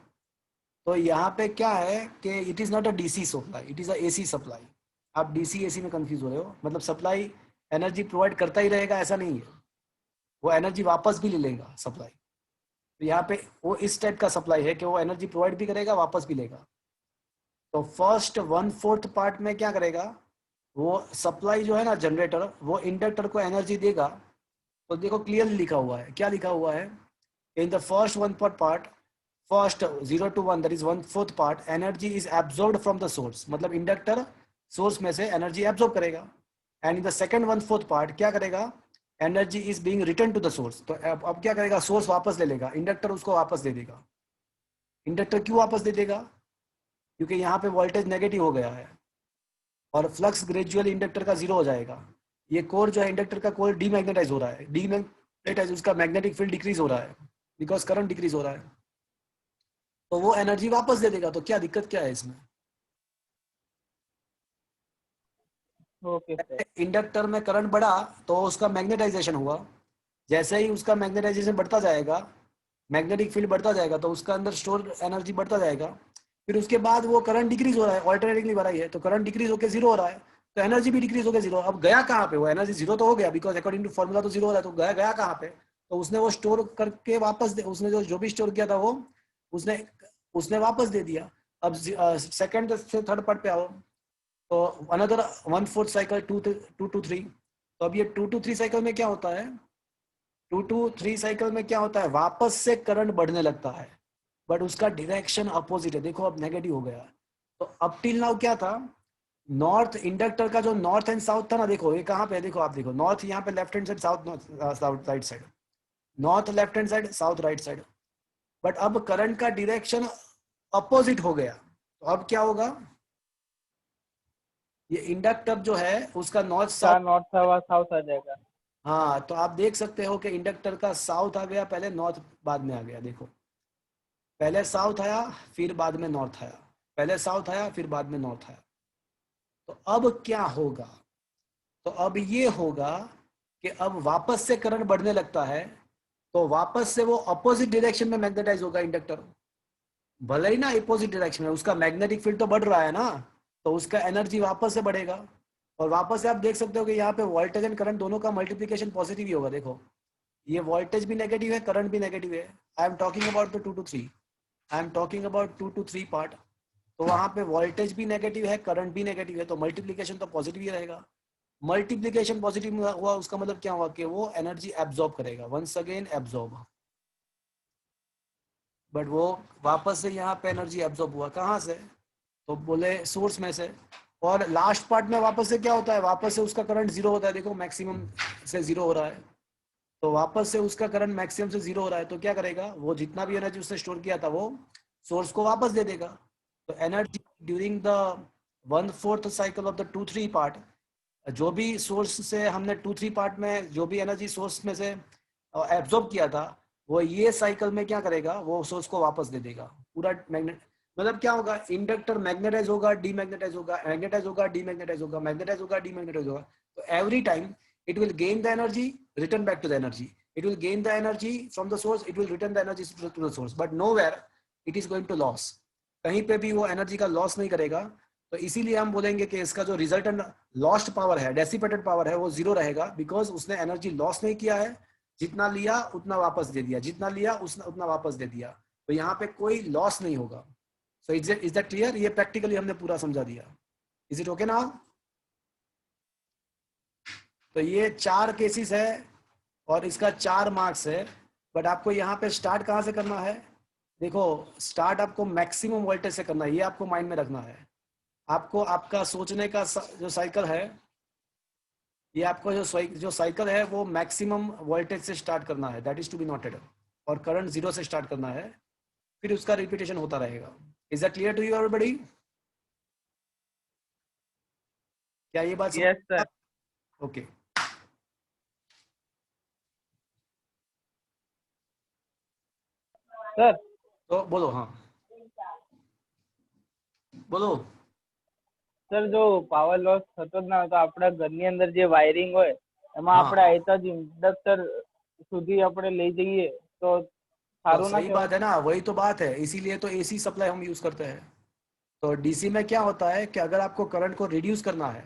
तो यहाँ पे क्या है कि it is not a DC supply, it is a AC supply. आप डीसी एसी में कंफ्यूज हो रहे हो, मतलब सप्लाई एनर्जी प्रोवाइड करता ही रहेगा ऐसा नहीं है, वो एनर्जी वापस भी ले लेगा सप्लाई। तो यहाँ पे वो इस टाइप का सप्लाई है कि वो एनर्जी प्रोवाइड भी करेगा, वापस भी लेगा। तो फर्स्ट 1/4 पार्ट में क्या करेगा, वो सप्लाई जो है ना जनरेटर, वो इंडक्टर को एनर्जी देगा। तो देखो क्लियरली लिखा हुआ है, क्या लिखा हुआ है, in the first 1/4 part, first 0 to 1 that is 1/4 part, energy is absorbed from the source, मतलब इंडक्टर सोर्स में से एनर्जी एब्जॉर्ब करेगा। And in the second 1/4 part क्या करेगा, energy is being return to the source. तो अब क्या करेगा, सोर्स वापस ले लेगा, इंडक्टर उसको वापस दे देगा। इंडक्टर क्यों वापस दे देगा, क्योंकि यहाँ पे वोल्टेज नेगेटिव हो गया है और फ्लक्स ग्रेजुअली इंडक्टर का जीरो हो जाएगा। ये कोर जो है इंडक्टर का कोर डीमैग्नेटाइज हो रहा है, डीमैग्नेटाइज, उसका मैग्नेटिक फील्ड डिक्रीज हो रहा है बिकॉज करंट डिक्रीज हो रहा है, तो वो एनर्जी वापस दे देगा। तो क्या दिक्कत क्या है इसमें? Okay sir. इंडक्टर में करंट बढ़ा तो उसका मैग्नेटाइजेशन हुआ, जैसे ही उसका मैग्नेटाइजेशन बढ़ता जाएगा, मैग्नेटिक फील्ड बढ़ता जाएगा, तो उसका अंदर स्टोर एनर्जी बढ़ता जाएगा। फिर उसके बाद वो करंट डिक्रीज हो रहा है, ऑल्टरनेटिवली बढ़ा ही है, तो करंट डिक्रीज होकर जीरो हो रहा है, तो एनर्जी भी डिक्रीज होकर जीरो। अब गया कहाँ पे? वो एनर्जी जीरो तो हो गया बिकॉज अकॉर्डिंग टू फॉर्मूला तो जीरो हो रहा है, तो गया गया कहाँ पे? तो उसने वो स्टोर करके वापस दे, उसने जो भी स्टोर किया था वो उसने उसने वापस दे दिया। अब सेकंड से थर्ड पार्ट पे आओ, तो अनदर 1/4 साइकिल 2 to 3। तो अब ये 2 to 3 साइकिल में क्या होता है? 2 to 3 साइकिल में क्या होता है? वापस से करंट बढ़ने लगता है, बट उसका डायरेक्शन अपोजिट है। देखो अब नेगेटिव हो गया। तो अप टिल नाउ क्या था? नॉर्थ इंडक्टर का जो नॉर्थ एंड साउथ था ना, देखो ये कहाँ पे है, देखो आप देखो, नॉर्थ यहाँ पे left hand side, south south right side, north left hand side, south right side. But अब करंट का डायरेक्शन अपोजिट हो गया, तो अब क्या होगा? ये इंडक्टर जो है उसका नॉर्थ जहाँ साउथ, नॉर्थ था वहाँ साउथ आ जाएगा। हाँ, तो आप देख सकते हो कि इंडक्टर का साउथ आ गया पहले, नॉर्थ बाद में आ गया। देखो पहले साउथ आया फिर बाद में नॉर्थ आया, पहले साउथ आया फिर बाद में नॉर्थ आया। तो अब क्या होगा? तो अब ये होगा कि अब वापस से करंट बढ़ने लगता है, तो वापस से वो अपोजिट डायरेक्शन में मैग्नेटाइज होगा इंडक्टर। भले ही ना अपोजिट डायरेक्शन में, उसका मैग्नेटिक फील्ड तो बढ़ रहा है ना, तो उसका एनर्जी वापस से बढ़ेगा। और वापस से आप देख सकते हो कि यहाँ पे वोल्टेज एंड करंट दोनों का मल्टीप्लीकेशन पॉजिटिव ही होगा। देखो ये वोल्टेज भी नेगेटिव है, करंट भी नेगेटिव है। I am talking about the 2 to 3, I am talking about 2 to 3 part. तो वहां पे वोल्टेज भी नेगेटिव है, करंट भी नेगेटिव है, तो मल्टीप्लीकेशन तो पॉजिटिव ही रहेगा। मल्टीप्लीकेशन पॉजिटिव हुआ, उसका मतलब क्या हुआ कि वो एनर्जी एब्जॉर्ब करेगा, वंस अगेन एब्जॉर्ब। बट वो वापस से यहाँ पे एनर्जी एब्जॉर्ब हुआ कहाँ से? तो बोले सोर्स में से। और लास्ट पार्ट में वापस से क्या होता है? वापस से उसका करंट जीरो होता है। देखो मैक्सिमम से जीरो हो रहा है, तो वापस से उसका करंट मैक्सिमम से जीरो हो रहा है, तो क्या करेगा? वो जितना भी एनर्जी उसने स्टोर किया था वो सोर्स को वापस दे देगा। तो energy during the 1/4 cycle of the 2-3 part, जो भी सोर्स से हमने 2-3 पार्ट में जो भी एनर्जी सोर्स में से एब्जॉर्ब किया था, वो ये साइकिल में क्या करेगा? वो सोर्स को वापस दे देगा। पूरा मैग्नेट, मतलब क्या होगा? इंडक्टर मैग्नेटाइज होगा, डीमैग्नेटाइज होगा, मैग्नेटाइज होगा, डीमैग्नेटाइज होगा, मैग्नेटाइज होगा, डीमैग्नेटाइज होगा। तो every time it will gain the energy, return back to the energy. It will gain the energy from the source, it will return the energy to the source, but nowhere it is going to loss. कहीं पे भी वो energy का loss नहीं करेगा। तो इसीलिए हम बोलेंगे कि इसका जो रिजल्टेंट लॉस्ट पावर है, डेसिपेटेड पावर है, वो जीरो रहेगा बिकॉज उसने एनर्जी लॉस नहीं किया है। जितना लिया उतना वापस दे दिया, जितना लिया उतना वापस दे दिया, तो यहाँ पे कोई लॉस नहीं होगा। So is that clear? ये प्रैक्टिकली हमने पूरा समझा दिया। Is it okay now? तो ये 4 केसेस है और इसका 4 मार्क्स है। बट आपको यहाँ पे स्टार्ट कहाँ से करना है? देखो स्टार्ट आपको मैक्सिमम वोल्टेज से करना है, ये आपको माइंड में रखना है। आपको आपका सोचने का जो साइकिल है, ये आपको जो साइकिल है वो मैक्सिमम वोल्टेज से स्टार्ट करना है, that is to be noted. और करंट जीरो से स्टार्ट करना है, फिर उसका रिपीटेशन होता रहेगा। Is that clear to you everybody? क्या ये बात यस समझ? सर। ओके, સર तो बोलो। हाँ बोलो। સર જો પાવર લોસ થતો જ ના હોય તો આપણા ઘરની અંદર જે વાયરિંગ હોય એમાં हाँ આપણે આયતા જ ઇન્ડક્ટર સુધી આપણે લઈ જઈએ તો तो સારું ના सही કહેવાય? बात है ना, वही तो बात है, इसीलिए तो एसी सप्लाई हम यूज करते हैं। तो डीसी में क्या होता है कि अगर आपको करंट को रिड्यूस करना है,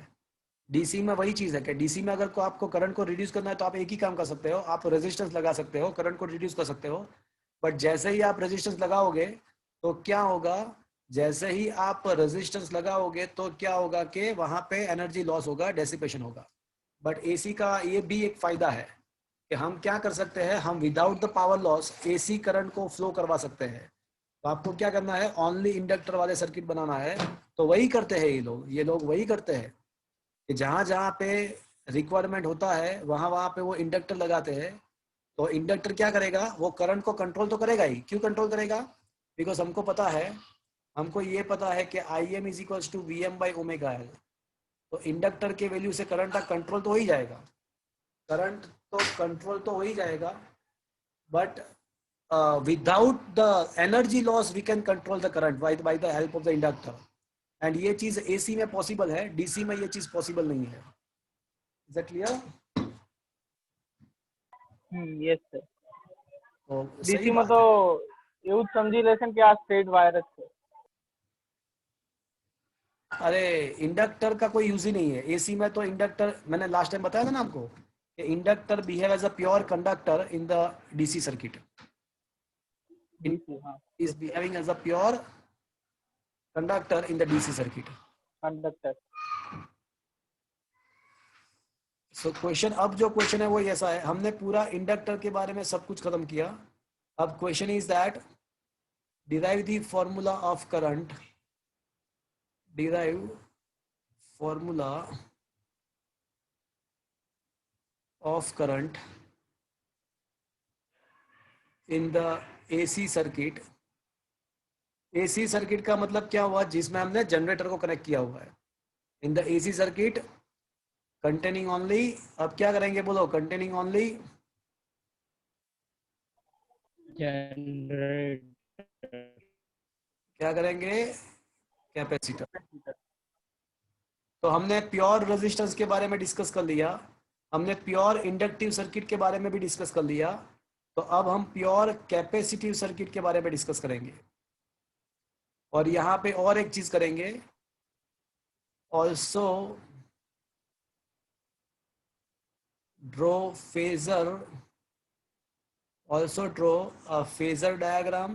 डीसी में वही चीज है कि डीसी में अगर को आपको करंट को रिड्यूस करना है तो आप एक ही काम कर सकते हो, आप रेजिस्टेंस लगा सकते हो, करंट को रिड्यूस कर सकते हो। बट जैसे ही आप रेजिस्टेंस लगाओगे तो क्या होगा? जैसे ही आप रेजिस्टेंस लगाओगे तो क्या होगा कि वहां पे एनर्जी लॉस होगा, डेसिपेशन होगा। बट एसी का ये भी एक फायदा है कि हम क्या कर सकते हैं, हम without the power loss AC current को फ्लो करवा सकते हैं। तो आपको क्या करना है? ओनली इंडक्टर वाले सर्किट बनाना है। तो वही करते हैं ये लोग वही करते हैं कि जहां जहां पे रिक्वायरमेंट होता है वहां वहां पे वो इंडक्टर लगाते हैं। तो इंडक्टर क्या करेगा? वो करंट को कंट्रोल तो करेगा ही। क्यों कंट्रोल करेगा? बिकॉज हमको पता है, हमको ये पता है कि I M is equals to V M by omega L. तो तो इंडक्टर के वैल्यू से करंट का कंट्रोल तो हो ही जाएगा, करंट तो कंट्रोल तो हो ही जाएगा, but without the energy loss we can control the current by the help of the inductor, and ये चीज AC में पॉसिबल है, DC में ये चीज पॉसिबल नहीं है। Is that clear? Yes sir, तो सही ડીસી માં बात તો है। એવું જ સમજી લેશે કે આ સ્ટ્રેટ વાયર જ છે। अरे इंडक्टर का कोई यूज ही नहीं है एसी में, तो इंडक्टर मैंने लास्ट टाइम बताया था ना आपको कि inductor behave as a pure conductor in the DC circuit, DC હા, is behaving as a pure conductor in the DC circuit. Conductor. So question, अब जो क्वेश्चन है वो ऐसा है, हमने पूरा इंडक्टर के बारे में सब कुछ खत्म किया। अब question is that derive the formula of current, derive formula of current in the AC circuit. AC circuit का मतलब क्या हुआ, जिसमें हमने जनरेटर को कनेक्ट किया हुआ है। In the AC circuit containing only, अब क्या करेंगे बोलो, कंटेनिंग ओनली जनरेटर। क्या करेंगे, कैपेसिटर। तो हमने प्योर रेजिस्टेंस के बारे में डिस्कस कर लिया, हमने प्योर इंडक्टिव सर्किट के बारे में भी डिस्कस कर लिया, तो अब हम प्योर कैपेसिटिव सर्किट के बारे में डिस्कस करेंगे। और यहाँ पे और एक चीज करेंगे, also draw phasor, also draw a phasor diagram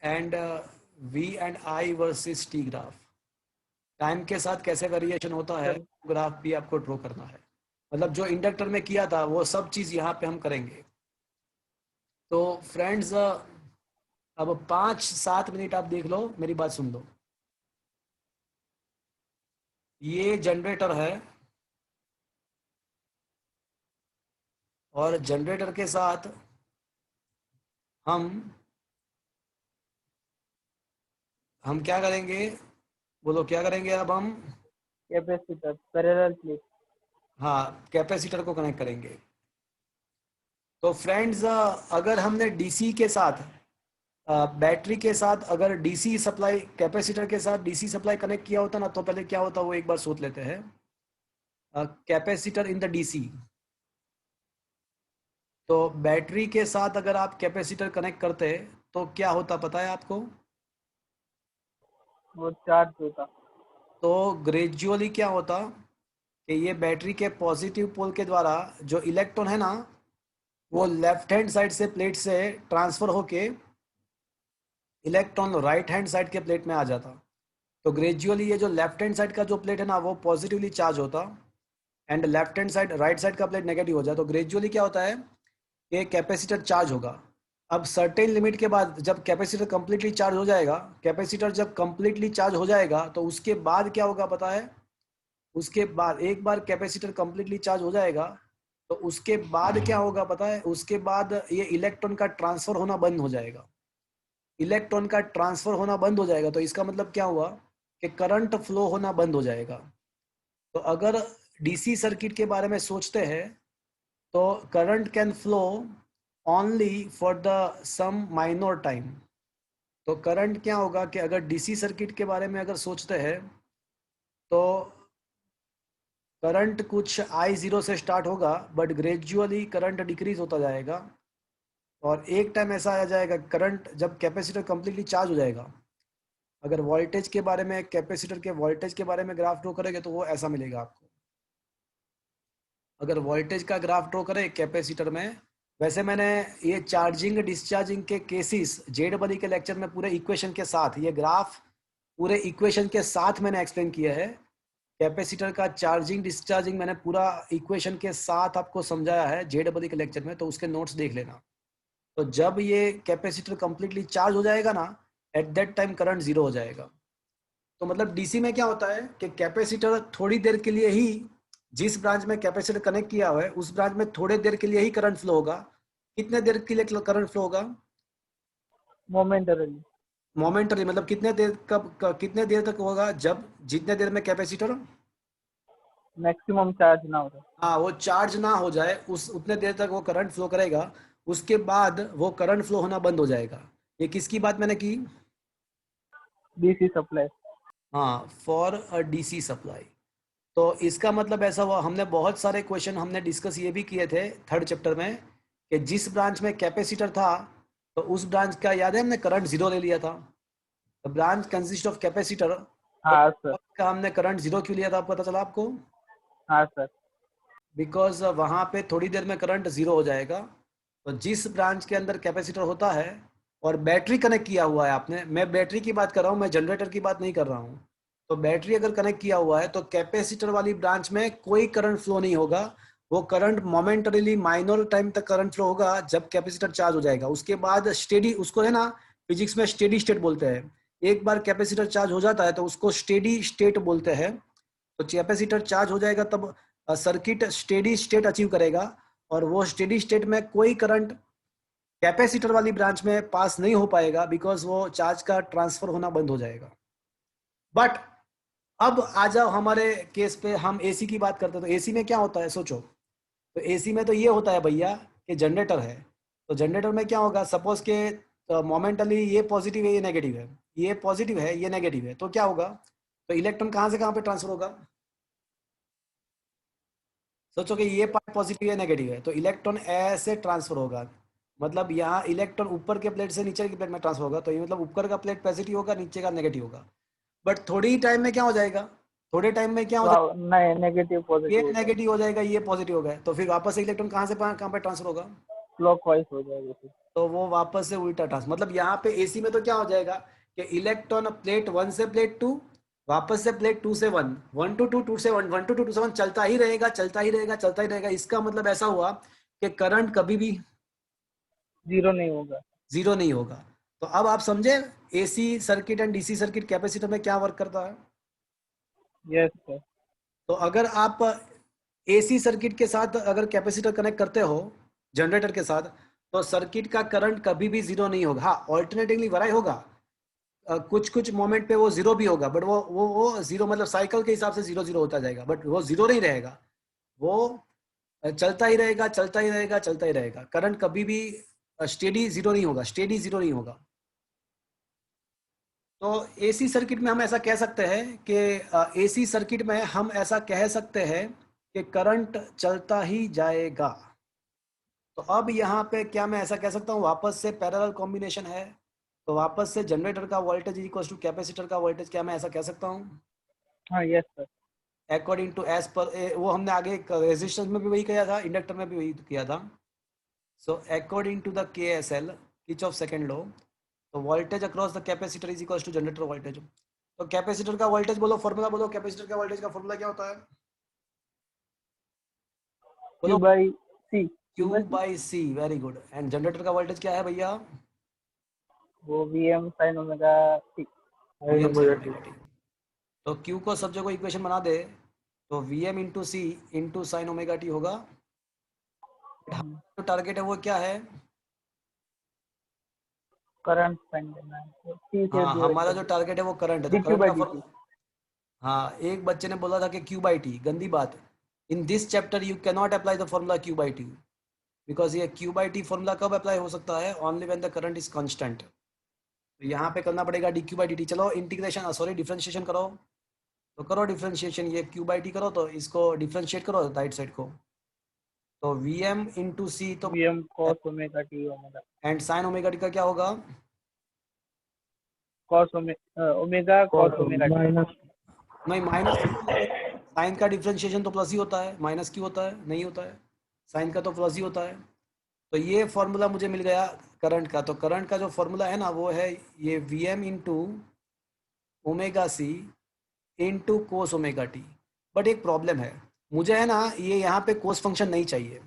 and V and I versus T graph. Time के साथ कैसे वेरिएशन होता है ग्राफ भी आपको ड्रॉ करना है, मतलब जो इंडक्टर में किया था वो सब चीज यहाँ पे हम करेंगे। तो फ्रेंड्स अब 5-7 मिनट आप देख लो, मेरी बात सुन लो। ये जनरेटर है और जनरेटर के साथ हम क्या करेंगे बोलो, क्या करेंगे अब हम, कैपेसिटर पैरेलल प्लेट। हाँ कैपेसिटर को कनेक्ट करेंगे। तो फ्रेंड्स अगर हमने डीसी के साथ बैटरी के साथ अगर डीसी सप्लाई, कैपेसिटर के साथ डीसी सप्लाई कनेक्ट किया होता ना, तो पहले क्या होता वो एक बार सोच लेते हैं। कैपेसिटर इन द डीसी, तो बैटरी के साथ अगर आप कैपेसिटर कनेक्ट करते तो क्या होता पता है आपको, वो चार्ज होता। तो ग्रेजुअली क्या होता कि ये बैटरी के पॉजिटिव पोल के द्वारा जो इलेक्ट्रॉन है ना, वो लेफ्ट हैंड साइड से प्लेट से ट्रांसफर होके इलेक्ट्रॉन राइट हैंड साइड के प्लेट में आ जाता। तो ग्रेजुअली ये जो लेफ्ट हैंड साइड का जो प्लेट है ना वो पॉजिटिवली चार्ज होता, and left hand side right side का प्लेट नेगेटिव हो जाए। तो ग्रेजुअली क्या होता है कि कैपेसिटर चार्ज होगा। अब सर्टेन लिमिट के बाद जब कैपेसिटर कंप्लीटली चार्ज हो जाएगा, कैपेसिटर जब कंप्लीटली चार्ज हो जाएगा तो उसके बाद क्या होगा पता है, उसके बाद एक बार कैपेसिटर कंप्लीटली चार्ज हो जाएगा तो उसके बाद क्या होगा पता है, उसके बाद ये इलेक्ट्रॉन का ट्रांसफर होना बंद हो जाएगा। इलेक्ट्रॉन का ट्रांसफर होना बंद हो जाएगा तो इसका मतलब क्या हुआ कि करंट फ्लो होना बंद हो जाएगा। तो अगर डीसी सर्किट के बारे में सोचते हैं तो current can flow only for the some minor time. तो करंट क्या होगा कि अगर डीसी सर्किट के बारे में अगर सोचते हैं तो करंट कुछ I0 से स्टार्ट होगा, बट ग्रेजुअली करंट डिक्रीज होता जाएगा और एक टाइम ऐसा आ जाएगा करंट जब कैपेसिटर कंप्लीटली चार्ज हो जाएगा। अगर वोल्टेज के बारे में, कैपेसिटर के वोल्टेज के बारे में ग्राफ ड्रॉ करेंगे तो वो ऐसा मिलेगा आपको। अगर वोल्टेज का ग्राफ ड्रॉ करें कैपेसिटर में, वैसे मैंने ये चार्जिंग डिस्चार्जिंग के केसेस जेडबली के लेक्चर में पूरे इक्वेशन के साथ, ये ग्राफ पूरे इक्वेशन के साथ मैंने एक्सप्लेन किया है। कैपेसिटर का चार्जिंग डिस्चार्जिंग मैंने पूरा इक्वेशन के साथ आपको समझाया है जेडबली के लेक्चर में, तो उसके नोट्स देख लेना। तो जब ये कैपेसिटर कंप्लीटली चार्ज हो जाएगा ना, eight that time current zero हो जाएगा। तो मतलब डीसी में क्या होता है कि कैपेसिटर थोड़ी देर के लिए ही, जिस ब्रांच में कैपेसिटर कनेक्ट किया हुआ है उस ब्रांच में थोड़ी देर के लिए ही करंट फ्लो होगा। कितने देर के लिए करंट फ्लो होगा, मोमेंटरली मोमेंटरी मतलब कितने देर कितने देर तक होगा, जब जितने देर में कैपेसिटर, मैक्सिमम चार्ज ना हो रहा। हाँ, वो चार्ज ना हो जाए, उस उतने देर तक वो करंट फ्लो करेगा, उसके बाद वो करंट फ्लो होना बंद हो जाएगा। ये किसकी बात मैंने की? DC supply. हाँ, फॉर अ डीसी सप्लाई। तो इसका मतलब ऐसा हुआ, हमने बहुत सारे क्वेश्चन हमने डिस्कस ये भी किए थे थर्ड चैप्टर में, कि जिस ब्रांच में कैपेसिटर था तो उस ब्रांच का याद है हमने करंट जीरो ले लिया था। The branch consist of capacitor, तो हाँ सर। का हमने करंट जीरो क्यों लिया था, पता चला आपको? हाँ सर। बिकॉज वहाँ पे थोड़ी देर में करंट जीरो हो जाएगा। तो जिस ब्रांच के अंदर कैपेसिटर होता है और बैटरी कनेक्ट किया हुआ है आपने, मैं बैटरी की बात कर रहा हूँ, मैं जनरेटर की बात नहीं कर रहा हूँ। तो बैटरी अगर कनेक्ट किया हुआ है तो कैपेसिटर वाली ब्रांच में कोई करंट फ्लो नहीं होगा। वो करंट मोमेंटरीली माइनर टाइम तक करंट फ्लो होगा जब कैपेसिटर चार्ज हो जाएगा। उसके बाद स्टेडी, उसको है ना फिजिक्स में स्टेडी स्टेट बोलते हैं। एक बार कैपेसिटर चार्ज हो जाता है तो उसको स्टेडी स्टेट बोलते हैं। तो कैपेसिटर चार्ज हो जाएगा तब सर्किट स्टेडी स्टेट अचीव करेगा, और वो स्टेडी स्टेट में कोई करंट कैपेसिटर वाली ब्रांच में पास नहीं हो पाएगा, बिकॉज वो चार्ज का ट्रांसफर होना बंद हो जाएगा। बट अब आ जाओ हमारे केस पे, हम एसी की बात करते हैं। तो एसी में क्या होता है सोचो। तो एसी में तो ये होता है भैया कि जनरेटर है। तो जनरेटर में क्या होगा, सपोज के मोमेंटली ये पॉजिटिव है ये नेगेटिव है, ये पॉजिटिव है ये नेगेटिव है, तो क्या होगा, तो इलेक्ट्रॉन कहाँ से कहाँ पे ट्रांसफर होगा। सोचो कि ये पार्ट पॉजिटिव है नेगेटिव है, तो इलेक्ट्रॉन ऐसे ट्रांसफर होगा। मतलब यहाँ इलेक्ट्रॉन ऊपर के प्लेट से नीचे की प्लेट में ट्रांसफर होगा, तो ये मतलब ऊपर का प्लेट पॉजिटिव होगा, नीचे का नेगेटिव होगा। बट थोड़ी ही टाइम में क्या हो जाएगा, थोड़े टाइम में क्या हो जाएगा, नहीं, नेगेटिव ये पॉजिटिव हो जाएगा। नेगेटिव हो जाएगा ये पॉजिटिव हो गया, तो फिर वापस से इलेक्ट्रॉन कहाँ से कहाँ पे ट्रांसफर होगा, क्लॉकवाइज हो जाएगा फिर। तो वो वापस से उल्टा ट्रांसफर। मतलब यहाँ पे एसी में तो क्या हो जाएगा कि इलेक्ट्रॉन प्लेट वन से प्लेट टू, वापस से प्लेट टू से one, one to two, two से one, one to two, two से वन, चलता ही रहेगा चलता ही रहेगा चलता ही रहेगा। इसका मतलब ऐसा हुआ कि करंट कभी भी जीरो नहीं होगा। जीरो नहीं होगा। तो अब आप समझे AC circuit and DC circuit capacitor में क्या वर्क करता है। Yes sir. तो अगर आप एसी सर्किट के साथ अगर कैपेसिटर कनेक्ट करते हो जनरेटर के साथ, तो सर्किट का करंट कभी भी जीरो नहीं होगा। हाँ, ऑल्टरनेटिवली वराई होगा, कुछ कुछ मोमेंट पे वो जीरो भी होगा, बट वो जीरो मतलब साइकिल के हिसाब से जीरो जीरो होता जाएगा, बट वो जीरो नहीं रहेगा। वो चलता ही रहेगा चलता ही रहेगा चलता ही रहेगा। करंट कभी भी स्टेडी जीरो नहीं होगा, स्टेडी जीरो नहीं होगा। तो एसी सर्किट में हम ऐसा कह सकते हैं कि एसी सर्किट में हम ऐसा कह सकते हैं कि करंट चलता ही जाएगा। तो अब यहाँ पे क्या मैं ऐसा कह सकता हूँ, वापस से पैरेलल कॉम्बिनेशन है, तो वापस से जनरेटर का वोल्टेज इक्वल टू कैपेसिटर का वोल्टेज, क्या मैं ऐसा कह सकता हूँ हाँ yes sir. According to as per वो हमने आगे रेजिस्टेंस में भी वही किया था, इंडक्टर में भी वही किया था। So according to the K S L Kirch of second law, तो voltage across the capacitor is equal to generator voltage. तो कैपेसिटर का वोल्टेज बोलो, फॉर्मूला बोलो, कैपेसिटर का वोल्टेज का फॉर्मूला क्या होता है क्यू बोलो। By C. Q by C, very good. And generator का वोल्टेज क्या है भैया, वो V M sine omega T. V M sine omega T. तो क्यू को सब जगह इक्वेशन बना दे, तो वी एम इंटू सी इंटू साइन ओमेगा टी होगा। जो टारगेट है वो क्या है, करंट फाइंड करना है, टी से हाँ डिवाइड हमारा कर जो दो। टारगेट है वो करंट है, तो डी क्यू करंट बाई का डी टी। फॉर्मूला, हाँ एक बच्चे ने बोला था कि क्यू बाई टी, गंदी बात। In this chapter you can not apply the formula Q by T, because ये क्यू बाई टी फॉर्मूला कब अप्लाई हो सकता है, only when the current is constant. तो यहाँ पे करना पड़ेगा D Q by D T. चलो इंटीग्रेशन सॉरी डिफ्रेंशिएशन करो, तो करो डिफ्रेंशिएशन, ये क्यू बाई टी करो, तो इसको डिफ्रेंशिएट करो राइट साइड को। तो वी एम इंटू सी, तो V M cos omega T omega. And sine omega T का क्या होगा, cos omega cos omega T. Minus. नहीं माइनस, साइन का डिफ्रेंशिएशन तो प्लस ही होता है, माइनस क्यों होता है, नहीं होता है। साइन का तो प्लस ही होता है। तो ये फॉर्मूला मुझे मिल गया करंट का। तो करंट का जो फॉर्मूला है ना वो है ये V M into omega C into cos omega T. But एक प्रॉब्लम है, मुझे है ना ये यहाँ पे कोस फंक्शन नहीं चाहिए,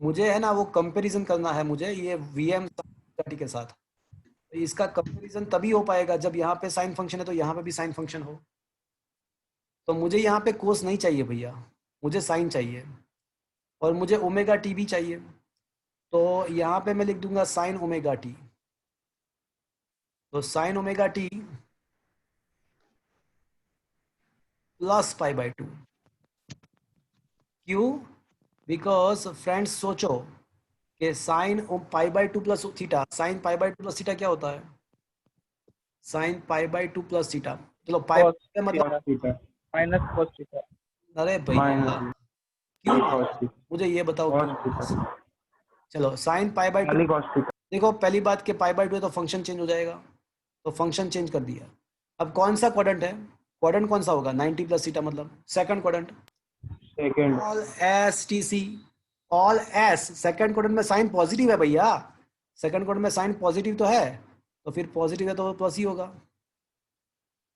मुझे है ना वो कंपैरिजन करना है मुझे ये वी एम टी के साथ। तो इसका कंपैरिजन तभी हो पाएगा जब यहाँ पे साइन फंक्शन है तो यहाँ पे भी साइन फंक्शन हो। तो मुझे यहाँ पे कोस नहीं चाहिए भैया, मुझे साइन चाहिए, और मुझे ओमेगा टी भी चाहिए। तो यहाँ पे मैं लिख दूंगा साइन ओमेगा टी। तो sign omega T plus pi by 2। क्यों? बिकॉज फ्रेंड्स सोचो कि sign pi by 2 plus theta, sign pi by 2 plus theta क्या होता है? Sign pi by 2 plus theta, चलो पाई cos मतलब, theta theta minus cos theta. अरे भैया माइनस क्यों cos माइनस? थीटा मुझे ये बताओ क्यों cos माइनस? थीटा चलो साइन पाई बाय 2, खाली cos थीटा देखो पहली बात के पाई बाय 2 है तो फंक्शन चेंज हो जाएगा, तो फंक्शन चेंज कर दिया। अब कौन सा क्वाड्रेंट है? क्वाड्रेंट कौन सा होगा? 90 प्लस थीटा मतलब second quadrant. Second all S T C, all S, second quadrant में साइन पॉजिटिव है भैया, सेकंड क्वाड्रेंट में साइन पॉजिटिव तो है, तो फिर पॉजिटिव है तो प्लस ही होगा।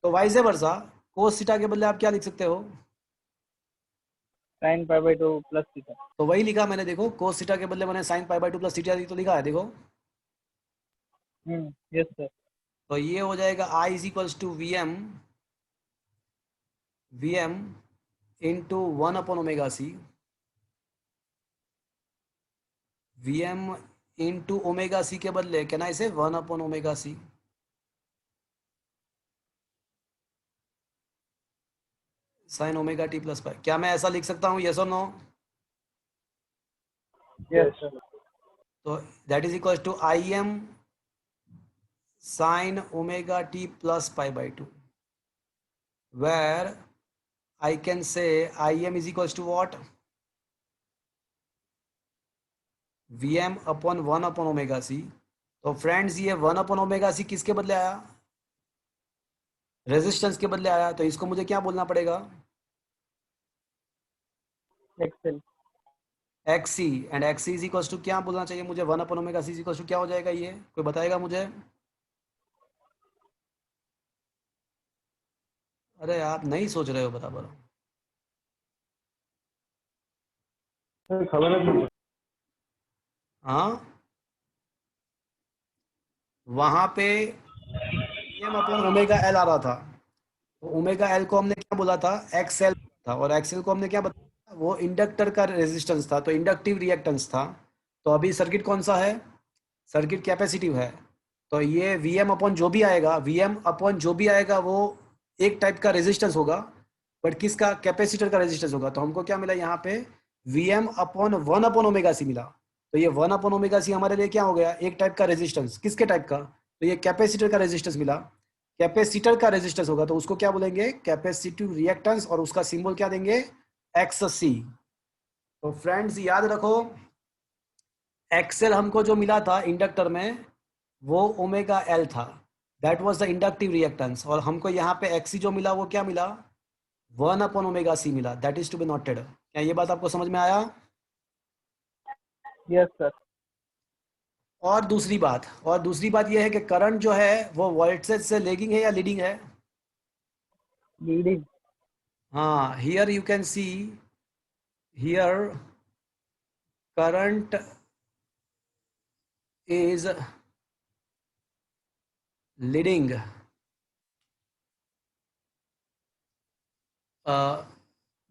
तो वाइस वर्सा, कोस थीटा के बदले आप क्या लिख सकते हो? sin pi by 2 plus theta. तो वही लिखा मैंने, देखो कोस थीटा के बदले मैंने sine pi by 2 plus theta तो लिखा है, देखो। Yes sir. तो ये हो जाएगा I is equals to V M into one by omega C, V M into omega C के बदले क्या ना इसे one by omega C, sine omega T plus pi. क्या मैं ऐसा लिख सकता हूँ, यस और नो? Yes sir. तो that is equals to I M sine omega T plus pi by 2, where I can say Im is equals to what? Vm upon 1/ओमेगा सी। तो friends ये 1/ओमेगा सी किसके बदले आया? रेजिस्टेंस के बदले आया, तो इसको मुझे क्या बोलना पड़ेगा? XL. XC, and XC is equals to क्या बोलना चाहिए मुझे? 1/ओमेगा सी इज इक्वल्स टू क्या हो जाएगा? ये कोई बताएगा मुझे? अरे आप नहीं सोच रहे हो, बता बोलो। खबर है हाँ, वहां पे Vm अपॉन ओमेगा एल आ रहा था, तो ओमेगा एल को हमने क्या बोला था? एक्सएल था, और एक्सएल को हमने क्या बताया? वो इंडक्टर का रेजिस्टेंस था, तो इंडक्टिव रिएक्टेंस था। तो अभी सर्किट कौन सा है? सर्किट कैपेसिटिव है। तो ये Vm अपॉन जो भी आएगा, Vm अपॉन जो भी आएगा वो एक टाइप का रेजिस्टेंस होगा, बट किसका? कैपेसिटर का रेजिस्टेंस होगा। तो हमको क्या मिला यहाँ पे? Vm अपॉन 1/ओमेगा सी मिला। तो ये 1/ओमेगा सी हमारे लिए क्या हो गया? एक टाइप का रेजिस्टेंस। किसके टाइप का? तो ये कैपेसिटर का रेजिस्टेंस मिला। कैपेसिटर का रेजिस्टेंस होगा तो उसको क्या बोलेंगे? कैपेसिटिव रिएक्टेंस, और उसका सिंबल क्या देंगे? XC। तो फ्रेंड्स याद रखो, एक्सएल हमको जो मिला था इंडक्टर में वो ओमेगा एल था, that was the inductive reactance. और हमको यहाँ पे एक्सी जो मिला वो क्या मिला? 1/ओमेगा सी मिला, that is to be noted. क्या ये बात आपको समझ में आया? Yes sir. और दूसरी बात यह है कि करंट जो है वो वोल्टेज से लेगिंग है या लीडिंग है? लीडिंग। हाँ, here you can see, here current is leading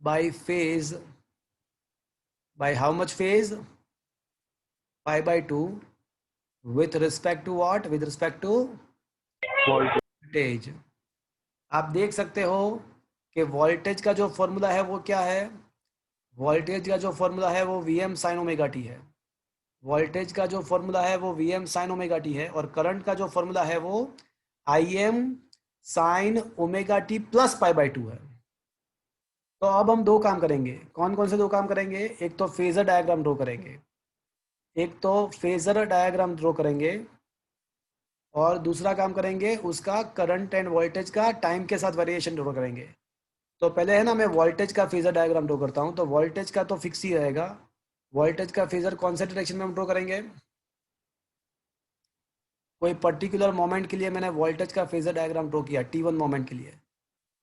by phase, by how much phase? Pi by 2, with respect to what? With respect to voltage। आप देख सकते हो कि वोल्टेज का जो फॉर्मूला है वो क्या है? वोल्टेज का जो फॉर्मूला है वो Vm sin ओमेगा टी है। वोल्टेज का जो फॉर्मूला है वो Vm sin ओमेगा टी है, और करंट का जो फॉर्मूला है वो Im sin omega T plus pi by 2 है। तो अब हम दो काम करेंगे। कौन कौन से दो काम करेंगे? एक तो फेजर डायग्राम ड्रॉ करेंगे, और दूसरा काम करेंगे उसका करंट एंड वोल्टेज का टाइम के साथ वेरिएशन ड्रॉ करेंगे। तो पहले है ना, मैं वोल्टेज का फेजर डायग्राम ड्रॉ करता हूँ। तो वोल्टेज का तो फिक्स ही रहेगा, वोल्टेज का फेजर कौन से डायरेक्शन में हम ड्रॉ करेंगे? कोई पर्टिकुलर मोमेंट के लिए मैंने वोल्टेज का फेजर डायग्राम ड्रॉ किया, T1 मोमेंट के लिए,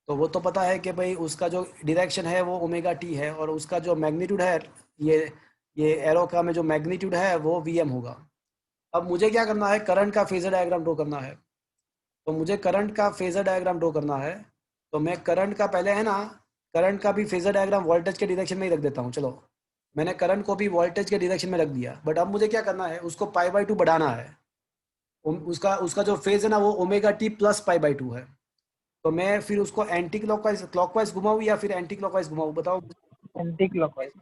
तो वो तो पता है कि भाई उसका जो डायरेक्शन है वो ओमेगा टी है, और उसका जो मैग्नीट्यूड है, ये एरो का में जो मैग्नीट्यूड है वो Vm होगा। अब मुझे क्या करना है? करंट का फेजर डायग्राम ड्रॉ करना है। तो मुझे करंट का फेजर डायग्राम ड्रॉ करना है, तो मैं करंट का पहले है ना, करंट का भी फेजर डायग्राम वोल्टेज के डायरेक्शन में ही रख देता हूँ। चलो, मैंने करंट को भी वोल्टेज के डायरेक्शन में रख दिया, बट अब मुझे क्या करना है? उसको पाई बाय 2 बढ़ाना है। उसका उसका जो फेज है ना वो omega T plus pi by 2 है। तो मैं फिर उसको एंटी क्लॉकवाइज घुमाऊं या फिर एंटी क्लॉकवाइज घुमाऊं, बताओ। Anti clockwise.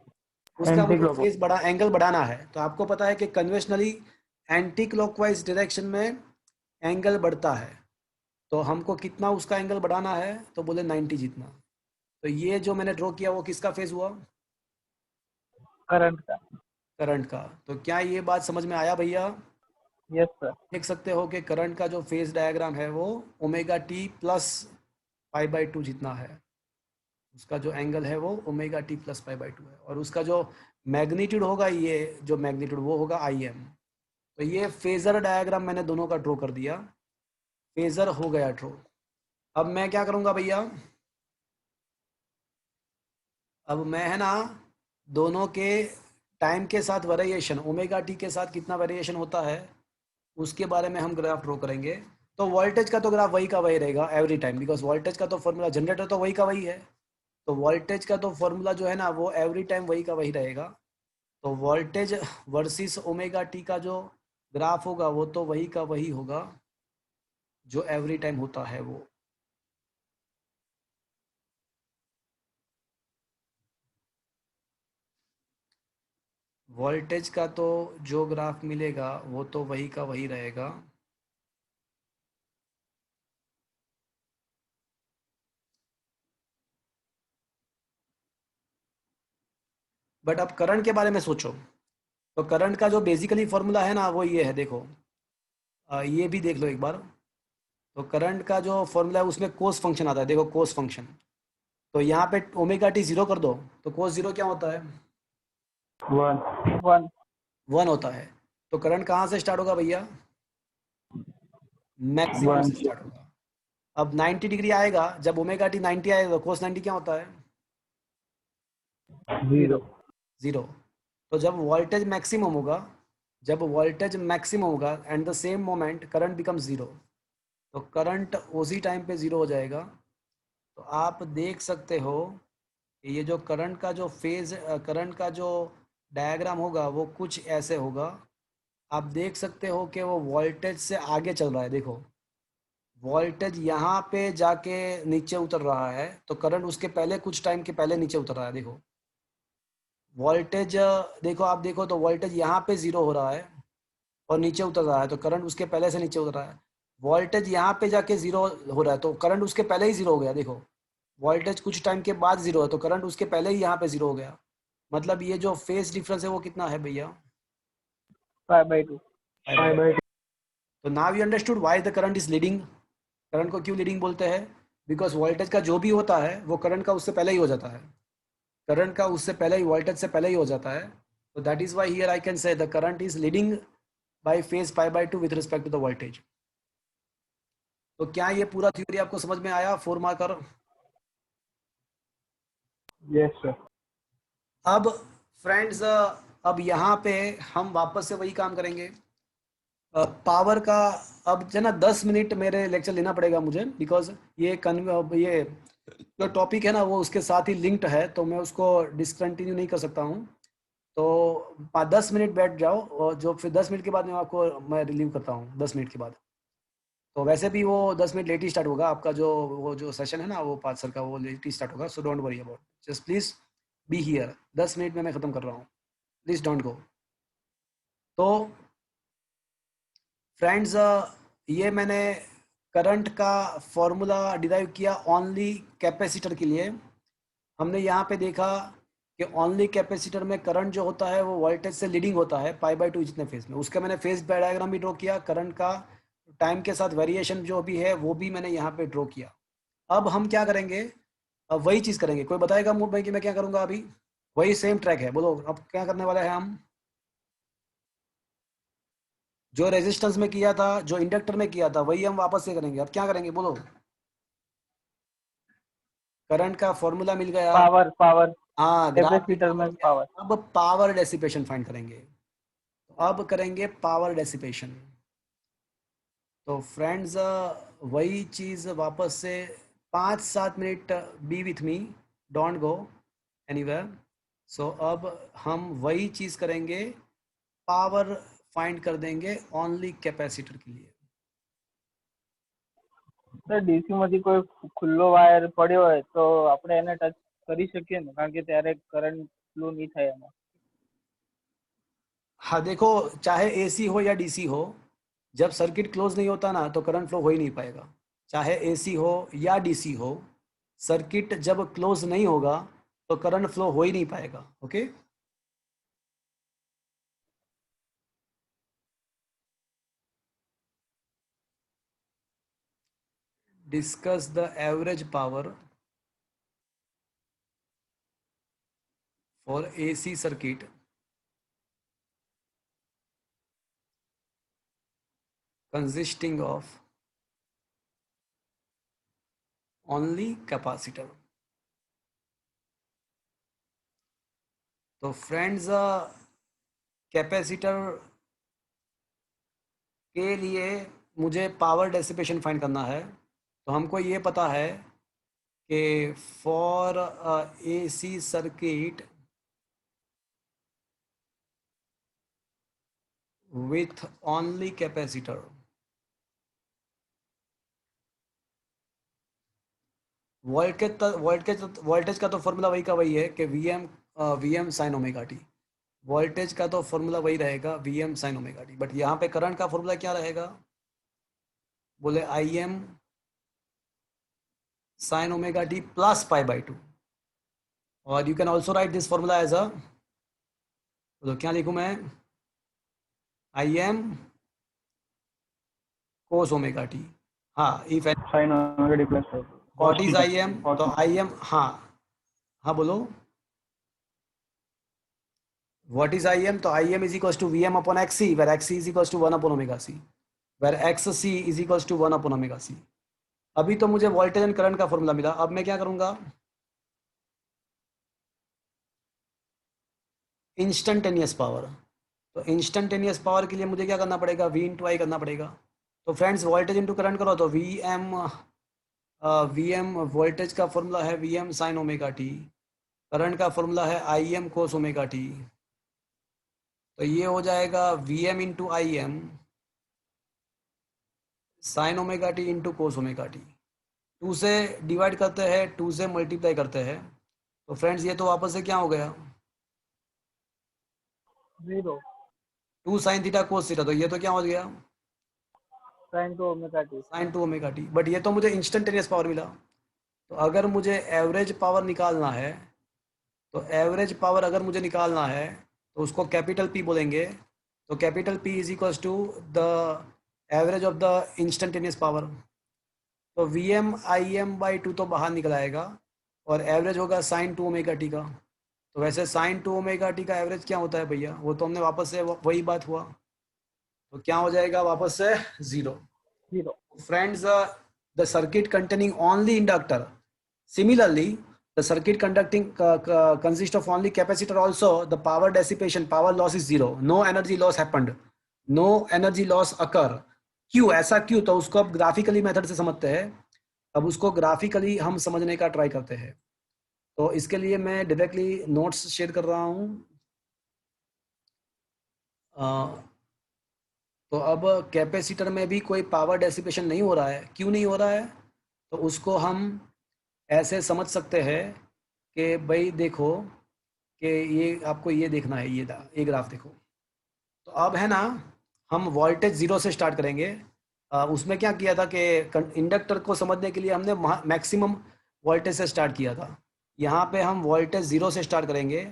उसका एंटी मुझे क्लॉक। फेज बड़ा एंगल बढ़ाना है, तो आपको पता है कि कन्वेंशनली एंटी क्लॉकवाइज डायरेक्शन में एंगल बढ़ता है। तो हमको कितना उसका एंगल बढ़ाना है, तो बोले 90 जितना। तो ये जो मैंने ड्रॉ किया वो किसका फेज हुआ? करंट का। करंट का। तो क्या ये बात समझ में आया भैया? Yes sir. देख सकते हो कि करंट का जो फेज डायग्राम है वो omega T plus pi by 2 जितना है। उसका जो एंगल है वो omega T plus pi by 2 है, और उसका जो मैग्नीट्यूड होगा, ये जो मैग्नीट्यूड वो होगा आई एम। तो ये फेजर डायग्राम मैंने दोनों का ड्रॉ कर दिया, फेजर हो गया ड्रॉ। अब मैं क्या करूंगा भैया, अब मैं है ना दोनों के टाइम के साथ वेरिएशन, ओमेगा टी के साथ कितना वेरिएशन होता है उसके बारे में हम ग्राफ ड्रॉ करेंगे। तो वोल्टेज का तो ग्राफ वही का वही रहेगा एवरी टाइम, बिकॉज वोल्टेज का तो फॉर्मूला, जनरेटर तो वही का वही है। तो वोल्टेज का तो फॉर्मूला जो है ना वो एवरी टाइम वही का वही रहेगा। तो वोल्टेज वर्सेस ओमेगा टी का जो ग्राफ होगा वो तो वही का वही होगा जो एवरी टाइम होता है वो। वोल्टेज का तो जो ग्राफ मिलेगा वो तो वही का वही रहेगा। बट अब करंट के बारे में सोचो। तो करंट का जो बेसिकली फॉर्मूला है ना वो ये है, देखो। ये भी देख लो एक बार। तो करंट का जो फॉर्मूला है उसमें कोस फंक्शन आता है, देखो कोस फंक्शन। तो यहाँ पे ओमेगा टी जीरो कर दो, तो कोस जीरो क्या होता है? 1। 1। 1 होता है। तो करंट कहाँ से स्टार्ट होगा भैया? मैक्सिमम 1 से स्टार्ट होगा। अब 90 डिग्री आएगा, जब ओमेगा टी 90 आएगा तो कोस 90 क्या होता है? 0। जीरो। तो जब वोल्टेज मैक्सिमम होगा, जब वोल्टेज मैक्सिमम होगा and the same moment current become zero, तो करंट उसी टाइम पे जीरो हो जाएगा। तो आप देख सकते हो कि ये जो करंट का जो फेज, करंट का जो डायग्राम होगा वो कुछ ऐसे होगा। आप देख सकते हो कि वो वोल्टेज से आगे चल रहा है, देखो। वोल्टेज यहाँ पे जाके नीचे उतर रहा है, तो करंट उसके पहले कुछ टाइम के पहले नीचे उतर रहा है, देखो। वोल्टेज देखो, आप देखो तो वोल्टेज यहाँ पे जीरो हो रहा है और नीचे उतर रहा है, तो करंट उसके पहले से नीचे उतर रहा है। वोल्टेज यहाँ पे जाके जीरो हो रहा है, तो करंट उसके पहले ही जीरो हो गया, देखो। वोल्टेज कुछ टाइम के बाद जीरो है, तो करंट उसके पहले ही यहाँ पे जीरो हो गया। मतलब ये जो फेज डिफरेंस है वो कितना है भैया? 5/2। 5/2। तो now you understood why the current is leading. Current को क्यों लीडिंग बोलते हैं? बिकॉज वोल्टेज का जो भी होता है वो करंट का उससे पहले ही हो जाता है। करंट का उससे पहले ही, वोल्टेज से पहले ही हो जाता है। तो that is why here I can say the current is leading by phase π/2 with respect to the voltage. तो क्या ये पूरा थ्योरी आपको समझ में आया? 4 मार्कर। Yes sir. अब फ्रेंड्स, अब यहाँ पे हम वापस से वही काम करेंगे। पावर का अब जो है ना 10 मिनट मेरे लेक्चर लेना पड़ेगा मुझे, बिकॉज ये जो टॉपिक है ना वो उसके साथ ही लिंक्ड है, तो मैं उसको डिसकंटिन्यू नहीं कर सकता हूँ। तो 10 मिनट बैठ जाओ, और जो फिर 10 मिनट के बाद मैं रिलीव करता हूँ 10 मिनट के बाद। तो वैसे भी वो 10 मिनट लेट ही स्टार्ट होगा आपका, जो वो जो सेशन है ना वो 5 सर का, वो लेट ही स्टार्ट होगा। So don't worry about, just please be here. 10 minute में मैं ख़त्म कर रहा हूँ, प्लीज डोंट गो। तो फ्रेंड्स, ये मैंने करंट का फॉर्मूला डिराइव किया ओनली कैपेसिटर के लिए। हमने यहाँ पे देखा कि ओनली कैपेसिटर में करंट जो होता है वो वोल्टेज से लीडिंग होता है π/2 जितने फेज में। उसका मैंने फेज डायग्राम भी ड्रॉ किया, करंट का टाइम के साथ वेरिएशन जो भी है वो भी मैंने यहाँ पे ड्रॉ किया। अब हम क्या करेंगे? अब वही चीज़ करेंगे। कोई बताएगा मुझे भाई कि मैं क्या करूँगा अभी? वही सेम ट्रैक है, बोलो अब क्या करने वाले हैं हम? जो रेजिस्टेंस में किया था, जो इंडक्टर में किया था, वही हम वापस से करेंगे। अब क्या करेंगे बोलो? करंट का फॉर्मूला मिल गया। पावर पावर हाँ, ग्राफ भी कैपेसिटर ड्रॉ कर में दिया। पावर। अब पावर डेसिपेशन फाइंड करेंगे। तो अब करेंगे पावर डेसिपेशन। तो फ्रेंड्स, वही चीज़ वापस से 5-7 minute be with me, don't go anywhere. So अब हम वही चीज़ करेंगे, पावर फाइंड कर देंगे ओनली कैपेसिटर के लिए। સર ડીસી માંથી કોઈ ખુલ્લો વાયર પડ્યો હોય તો આપણે એને ટચ કરી શકીએ ને, કારણ કે ત્યારે કરંટ ફ્લો નહીં થાય એમાં. हाँ देखो, चाहे एसी हो या डीसी हो, जब सर्किट क्लोज नहीं होता ना तो करंट फ्लो हो ही नहीं पाएगा. चाहे एसी हो या डीसी हो, सर्किट जब क्लोज नहीं होगा तो करंट फ्लो हो ही नहीं पाएगा. Okay. Discuss the average power for AC circuit consisting of only capacitor. तो फ्रेंड्स, कैपेसिटर के लिए मुझे पावर डेसिपेशन फाइंड करना है. तो हमको ये पता है कि for AC circuit with only capacitor, voltage का तो फॉर्मूला वही का वही है कि VM sine omega T. Voltage का तो फॉर्मूला वही रहेगा VM sine omega T. But यहाँ पे करंट का फॉर्मूला क्या रहेगा? बोले I M sine omega T plus pi by 2. और you can also write this formula as a, तो क्या लिखूं मैं? I M cos omega T. हाँ, if Sin omega t plus what is I M, तो आई एम, हाँ हाँ बोलो, व्हाट इज आई एम? तो I M is equal to V M upon X C, where X C is equal to 1 upon omega C, where X C is equal to 1 upon omega C. अभी तो मुझे voltage and current का formula मिला. अब मैं क्या करूंगा? Instantaneous power. तो इंस्टेंटेनियस पावर के लिए मुझे क्या करना पड़ेगा? वी इंटू आई करना पड़ेगा. तो फ्रेंड्स, वोल्टेज इंटू करंट करो तो वी एम वोल्टेज का फॉर्मूला है V M sine omega T, current का फॉर्मूला है I M cos omega T. तो ये हो जाएगा V M into I M sine omega T into cos omega T. 2 से डिवाइड करते हैं, 2 से मल्टीप्लाई करते हैं. तो फ्रेंड्स, ये तो वापस से क्या हो गया? 0 2 साइन थीटा कोस थीटा. तो ये तो क्या हो गया? sin to omega t. Sign to omega T. But ये तो मुझे इंस्टेंटेनियस पावर मिला. तो अगर मुझे एवरेज पावर निकालना है, तो एवरेज पावर अगर मुझे निकालना है तो उसको कैपिटल पी बोलेंगे. तो capital P is equal to the average of the instantaneous power. तो V M I M by 2 तो बाहर निकल आएगा और एवरेज होगा साइन टू ओमेगा टी का. तो वैसे साइन टू ओमेगा टी का एवरेज क्या होता है भैया? वो तो हमने वापस से वही बात हुआ. तो क्या हो जाएगा वापस से? 0. Friends, the circuit containing only inductor. Similarly, the circuit conducting consists of only capacitor also. The power dissipation, power loss is 0. No energy loss happened. No energy loss occur. क्यों ऐसा? क्यों? तो उसको अब ग्राफिकली मेथड से समझते हैं. अब उसको ग्राफिकली हम समझने का ट्राई करते हैं. तो इसके लिए मैं डायरेक्टली नोट्स शेयर कर रहा हूँ. तो अब कैपेसिटर में भी कोई पावर डेसिपेशन नहीं हो रहा है. क्यों नहीं हो रहा है? तो उसको हम ऐसे समझ सकते हैं कि भाई देखो कि ये आपको ये देखना है, ये ग्राफ देखो. तो अब है ना, हम वोल्टेज 0 से स्टार्ट करेंगे. उसमें क्या किया था कि इंडक्टर को समझने के लिए हमने मैक्सिमम वोल्टेज से स्टार्ट किया था. यहाँ पे हम वोल्टेज 0 से स्टार्ट करेंगे.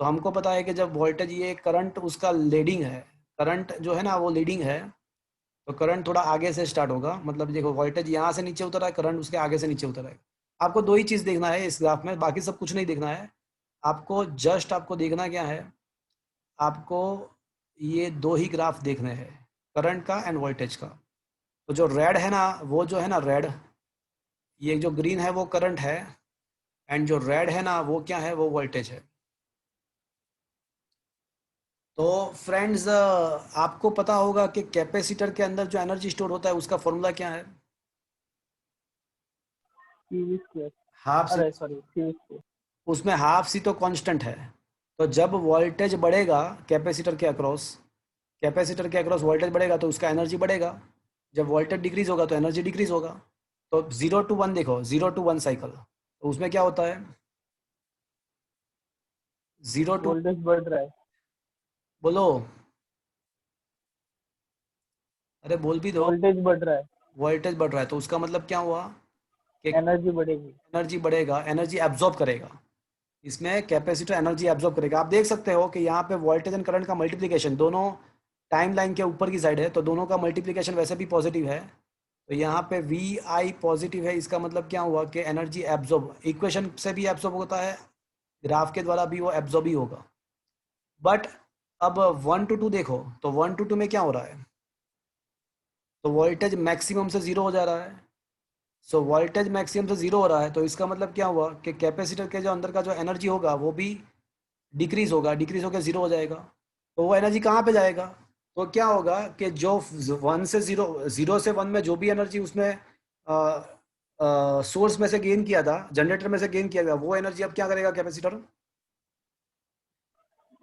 तो हमको पता है कि जब वोल्टेज, ये करंट उसका लीडिंग है, करंट जो है ना वो लीडिंग है, तो करंट थोड़ा आगे से स्टार्ट होगा. मतलब देखो, वोल्टेज यहाँ से नीचे उतर रहा है, करंट उसके आगे से नीचे उतर रहा है. आपको 2 ही चीज़ देखना है इस ग्राफ में, बाकी सब कुछ नहीं देखना है. आपको जस्ट आपको देखना क्या है? आपको ये 2 ही ग्राफ देखने हैं, करंट का एंड वोल्टेज का. तो जो रेड है ना, वो जो है ना रेड, ये जो ग्रीन है वो करंट है, एंड जो रेड है ना वो क्या है? वो वोल्टेज है. तो फ्रेंड्स, आपको पता होगा कि कैपेसिटर के अंदर जो एनर्जी स्टोर होता है उसका फॉर्मूला क्या है? Half C. उसमें हाफ सी तो कांस्टेंट है. तो जब वोल्टेज बढ़ेगा कैपेसिटर के अक्रॉस वोल्टेज बढ़ेगा तो उसका एनर्जी बढ़ेगा. जब वोल्टेज डिक्रीज होगा तो एनर्जी डिक्रीज होगा. तो 0 to 1 देखो, 0 to 1 साइकिल, तो उसमें क्या होता है? 0 to, वोल्टेज बढ़ रहा है, बोलो, अरे बोल भी दो। वोल्टेज बढ़ रहा है, वोल्टेज बढ़ रहा है, तो उसका मतलब क्या हुआ कि एनर्जी बढ़ेगी। एनर्जी बढ़ेगा, एनर्जी एब्जॉर्ब करेगा। इसमें कैपेसिटर एनर्जी एब्जॉर्ब करेगा। आप देख सकते हो कि यहाँ पे वोल्टेज एंड करंट का मल्टीप्लिकेशन दोनों टाइम लाइन के ऊपर की साइड है, तो दोनों का मल्टीप्लिकेशन वैसे भी पॉजिटिव है। तो यहाँ पे वी आई पॉजिटिव है, इसका मतलब क्या हुआ कि एनर्जी एब्जॉर्ब, इक्वेशन से भी एब्जॉर्ब होता है, ग्राफ के द्वारा भी वो एब्जॉर्ब ही होगा। बट अब 1 to 2 देखो, तो 1 to 2 में क्या हो रहा है? तो वोल्टेज मैक्सिमम से जीरो हो जा रहा है। सो वोल्टेज मैक्सिमम से जीरो हो रहा है, तो इसका मतलब क्या हुआ कि कैपेसिटर के जो अंदर का जो एनर्जी होगा वो भी डिक्रीज होगा, डिक्रीज होकर जीरो हो जाएगा। तो वो एनर्जी कहाँ पे जाएगा? तो क्या होगा कि जो 1 से 0, 0 से 1 में जो भी एनर्जी उसमें सोर्स में से गेन किया था, जनरेटर में से गेन किया था, वो एनर्जी अब क्या करेगा कैपेसिटर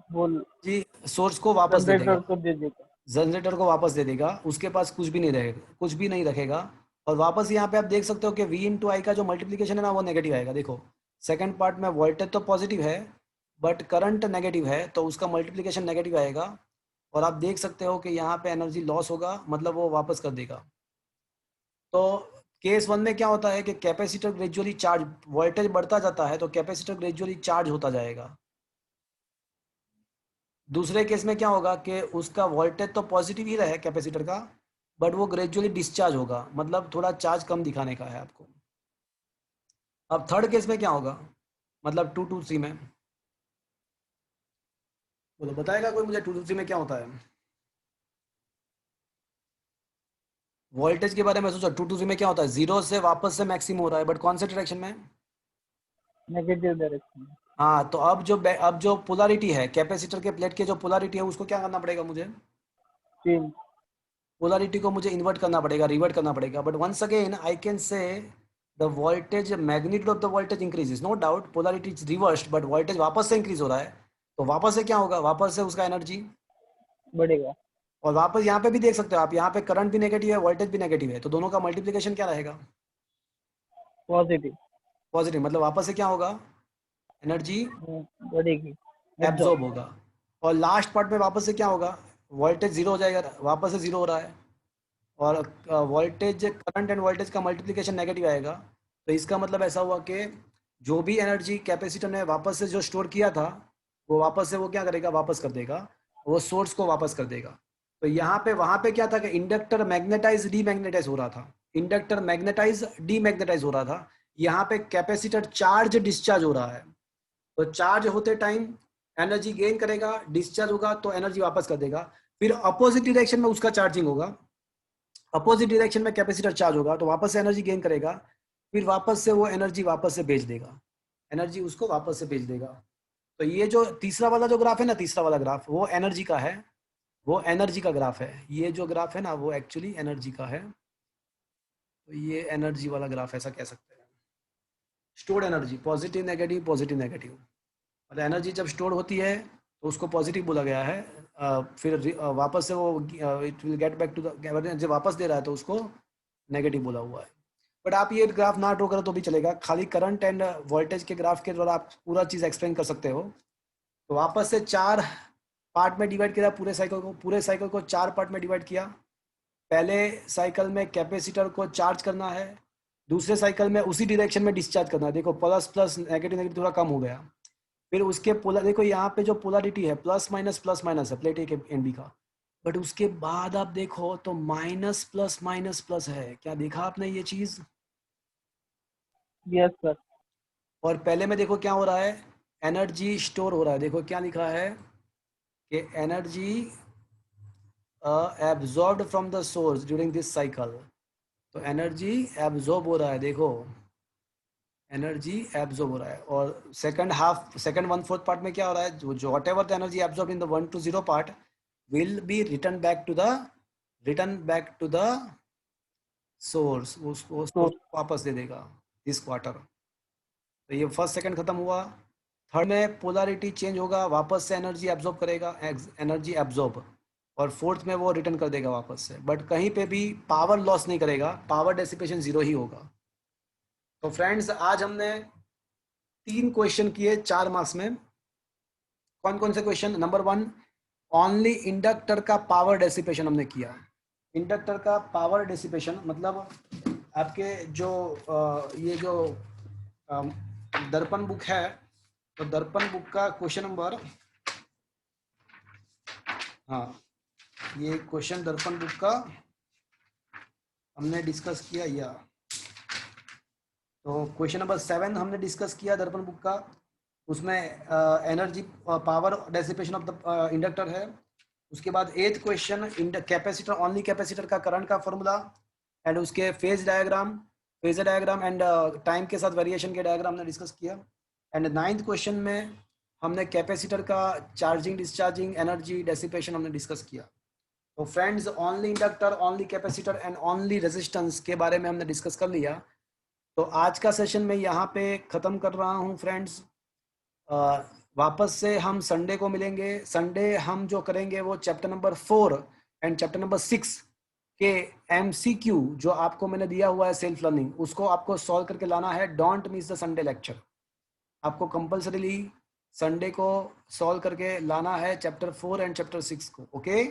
वो जी? सोर्स को वापस दे जनरेटर देगा, को दे देगा। जनरेटर को वापस दे देगा, उसके पास कुछ भी नहीं रहेगा, कुछ भी नहीं रखेगा। और वापस यहाँ पे आप देख सकते हो कि V इंटू आई का जो मल्टीप्लीकेशन है ना वो नेगेटिव आएगा। देखो सेकंड पार्ट में वोल्टेज तो पॉजिटिव है बट करंट नेगेटिव है, तो उसका मल्टीप्लीकेशन नेगेटिव आएगा। और आप देख सकते हो कि यहाँ पे एनर्जी लॉस होगा, मतलब वो वापस कर देगा। तो केस 1 में क्या होता है कि कैपेसिटर ग्रेजुअली चार्ज, वोल्टेज बढ़ता जाता है तो कैपेसिटर ग्रेजुअली चार्ज होता जाएगा। दूसरे केस में क्या होगा कि उसका वोल्टेज तो पॉजिटिव ही रहे कैपेसिटर का, बट वो ग्रेजुअली डिस्चार्ज होगा, मतलब थोड़ा चार्ज कम दिखाने का है आपको। अब थर्ड केस में क्या होगा, मतलब 2 to 3 में, बोलो बताएगा कोई मुझे 2 to 3 में क्या होता है? वोल्टेज के बारे में सोचो, 2 to 3 में क्या होता है? जीरो से वापस से मैक्सिमम हो रहा है, बट कौन से डायरेक्शन में? नेगेटिव डायरेक्शन में। हाँ, तो अब जो पोलैरिटी है कैपेसिटर के प्लेट के, जो पोलैरिटी है उसको क्या करना पड़ेगा मुझे? चेंज। पोलैरिटी को मुझे इन्वर्ट करना पड़ेगा, रिवर्ट करना पड़ेगा। But once again I can say the voltage magnitude of the voltage increases, no doubt polarity is reversed, but voltage वापस से इंक्रीज हो रहा है। तो वापस से क्या होगा? वापस से उसका एनर्जी, बढ़ेगा। और वापस यहाँ पे भी देख सकते हो आप, यहाँ पे करंट भी नेगेटिव है, वोल्टेज भी नेगेटिव है, तो दोनों का मल्टीप्लिकेशन क्या रहेगा? पॉजिटिव। पॉजिटिव, मतलब वापस से क्या होगा? एनर्जी बढ़ेगी। Absorb absorb. होगा। और लास्ट पार्ट में वापस से क्या होगा? वोल्टेज जीरो हो जाएगा, वापस से जीरो हो रहा है, और वोल्टेज, करंट एंड वोल्टेज का मल्टीप्लिकेशन नेगेटिव आएगा। तो इसका मतलब ऐसा हुआ कि जो भी एनर्जी कैपेसिटर ने वापस से जो स्टोर किया था वो वापस से वो क्या करेगा? वापस कर देगा, वो सोर्स को वापस कर देगा। तो यहाँ पे वहाँ पे क्या था कि इंडक्टर मैग्नेटाइज डीमैग्नेटाइज हो रहा था, इंडक्टर मैग्नेटाइज डीमैग्नेटाइज हो रहा था। यहाँ पे कैपेसिटर चार्ज डिस्चार्ज हो रहा है। तो चार्ज होते टाइम एनर्जी गेन करेगा, डिस्चार्ज होगा तो एनर्जी वापस कर देगा। फिर अपोजिट डायरेक्शन में उसका चार्जिंग होगा, अपोजिट डायरेक्शन में कैपेसिटर चार्ज होगा तो वापस से एनर्जी गेन करेगा, फिर वापस से वो एनर्जी वापस से भेज देगा, एनर्जी उसको वापस से भेज देगा। तो ये जो तीसरा वाला जो ग्राफ है ना, तीसरा वाला ग्राफ वो एनर्जी का है, वो एनर्जी का ग्राफ है। ये जो ग्राफ है ना वो एक्चुअली एनर्जी का है। तो ये एनर्जी वाला ग्राफ ऐसा कह सकते हैं। Stored energy, positive negative, positive negative, मतलब एनर्जी जब स्टोर होती है तो उसको पॉजिटिव बोला गया है। वापस से वो it will get back to the, जब वापस दे रहा है तो उसको नेगेटिव बोला हुआ है। बट आप ये ग्राफ ना ड्रॉ करो तो भी चलेगा, खाली करंट एंड वोल्टेज के ग्राफ के द्वारा आप पूरा चीज़ एक्सप्लेन कर सकते हो। तो वापस से 4 पार्ट में डिवाइड किया पूरे साइकिल को 4 पार्ट में डिवाइड किया। पहले साइकिल में कैपेसिटर को चार्ज करना है, दूसरे साइकिल में उसी डायरेक्शन में डिस्चार्ज करना है। देखो प्लस प्लस नेगेटिव नेगेटिव थोड़ा कम हो गया। फिर उसके पोलर, देखो यहाँ पे जो पोलरिटी है प्लस माइनस है प्लेट ए के एंड बी का, बट उसके बाद आप देखो तो माइनस प्लस है। क्या देखा आपने ये चीज? Yes sir. और पहले में देखो क्या हो रहा है, एनर्जी स्टोर हो रहा है। देखो क्या लिखा है कि energy absorbed from the source during this cycle. तो एनर्जी एब्जॉर्ब हो रहा है, देखो एनर्जी एब्जॉर्ब हो रहा है। और सेकंड 1/4 पार्ट में क्या हो रहा है, जो whatever the energy absorb in the 1 to 0 part will be return back to the source, उसको सोर्स। वापस दे देगा दिस क्वार्टर। तो ये फर्स्ट सेकंड खत्म हुआ। थर्ड में पोलैरिटी चेंज होगा, वापस से एनर्जी एब्जॉर्ब करेगा, एनर्जी एब्जॉर्ब, और फोर्थ में वो रिटर्न कर देगा वापस से, बट कहीं पे भी पावर लॉस नहीं करेगा, पावर डेसिपेशन जीरो ही होगा। तो फ्रेंड्स आज हमने 3 क्वेश्चन किए 4 मार्क्स में। कौन कौन से क्वेश्चन? नंबर 1, ओनली इंडक्टर का पावर डेसिपेशन हमने किया। इंडक्टर का पावर डेसिपेशन मतलब आपके जो ये जो दर्पण बुक है, तो दर्पण बुक का क्वेश्चन नंबर, हाँ ये क्वेश्चन दर्पण बुक का हमने डिस्कस किया या तो क्वेश्चन नंबर 7 हमने डिस्कस किया दर्पण बुक का। उसमें energy power dissipation of the inductor है। उसके बाद 8th question capacitor, only capacitor का करंट का फॉर्मूला एंड उसके phase diagram, phasor diagram and time के साथ वेरिएशन के डायग्राम हमने डिस्कस किया। एंड 9th क्वेश्चन में हमने कैपेसिटर का चार्जिंग डिस्चार्जिंग एनर्जी डेसिपेशन हमने डिस्कस किया। तो friends only inductor, only capacitor and only resistance के बारे में हमने डिस्कस कर लिया। तो आज का सेशन मैं यहाँ पे ख़त्म कर रहा हूँ फ्रेंड्स। वापस से हम संडे को मिलेंगे। संडे हम जो करेंगे वो chapter number 4 and chapter number 6 के MCQ जो आपको मैंने दिया हुआ है सेल्फ लर्निंग, उसको आपको सॉल्व करके लाना है। Don't miss the Sunday lecture. आपको कंपल्सरीली संडे को सॉल्व करके लाना है चैप्टर 4 एंड चैप्टर 6 को। ओके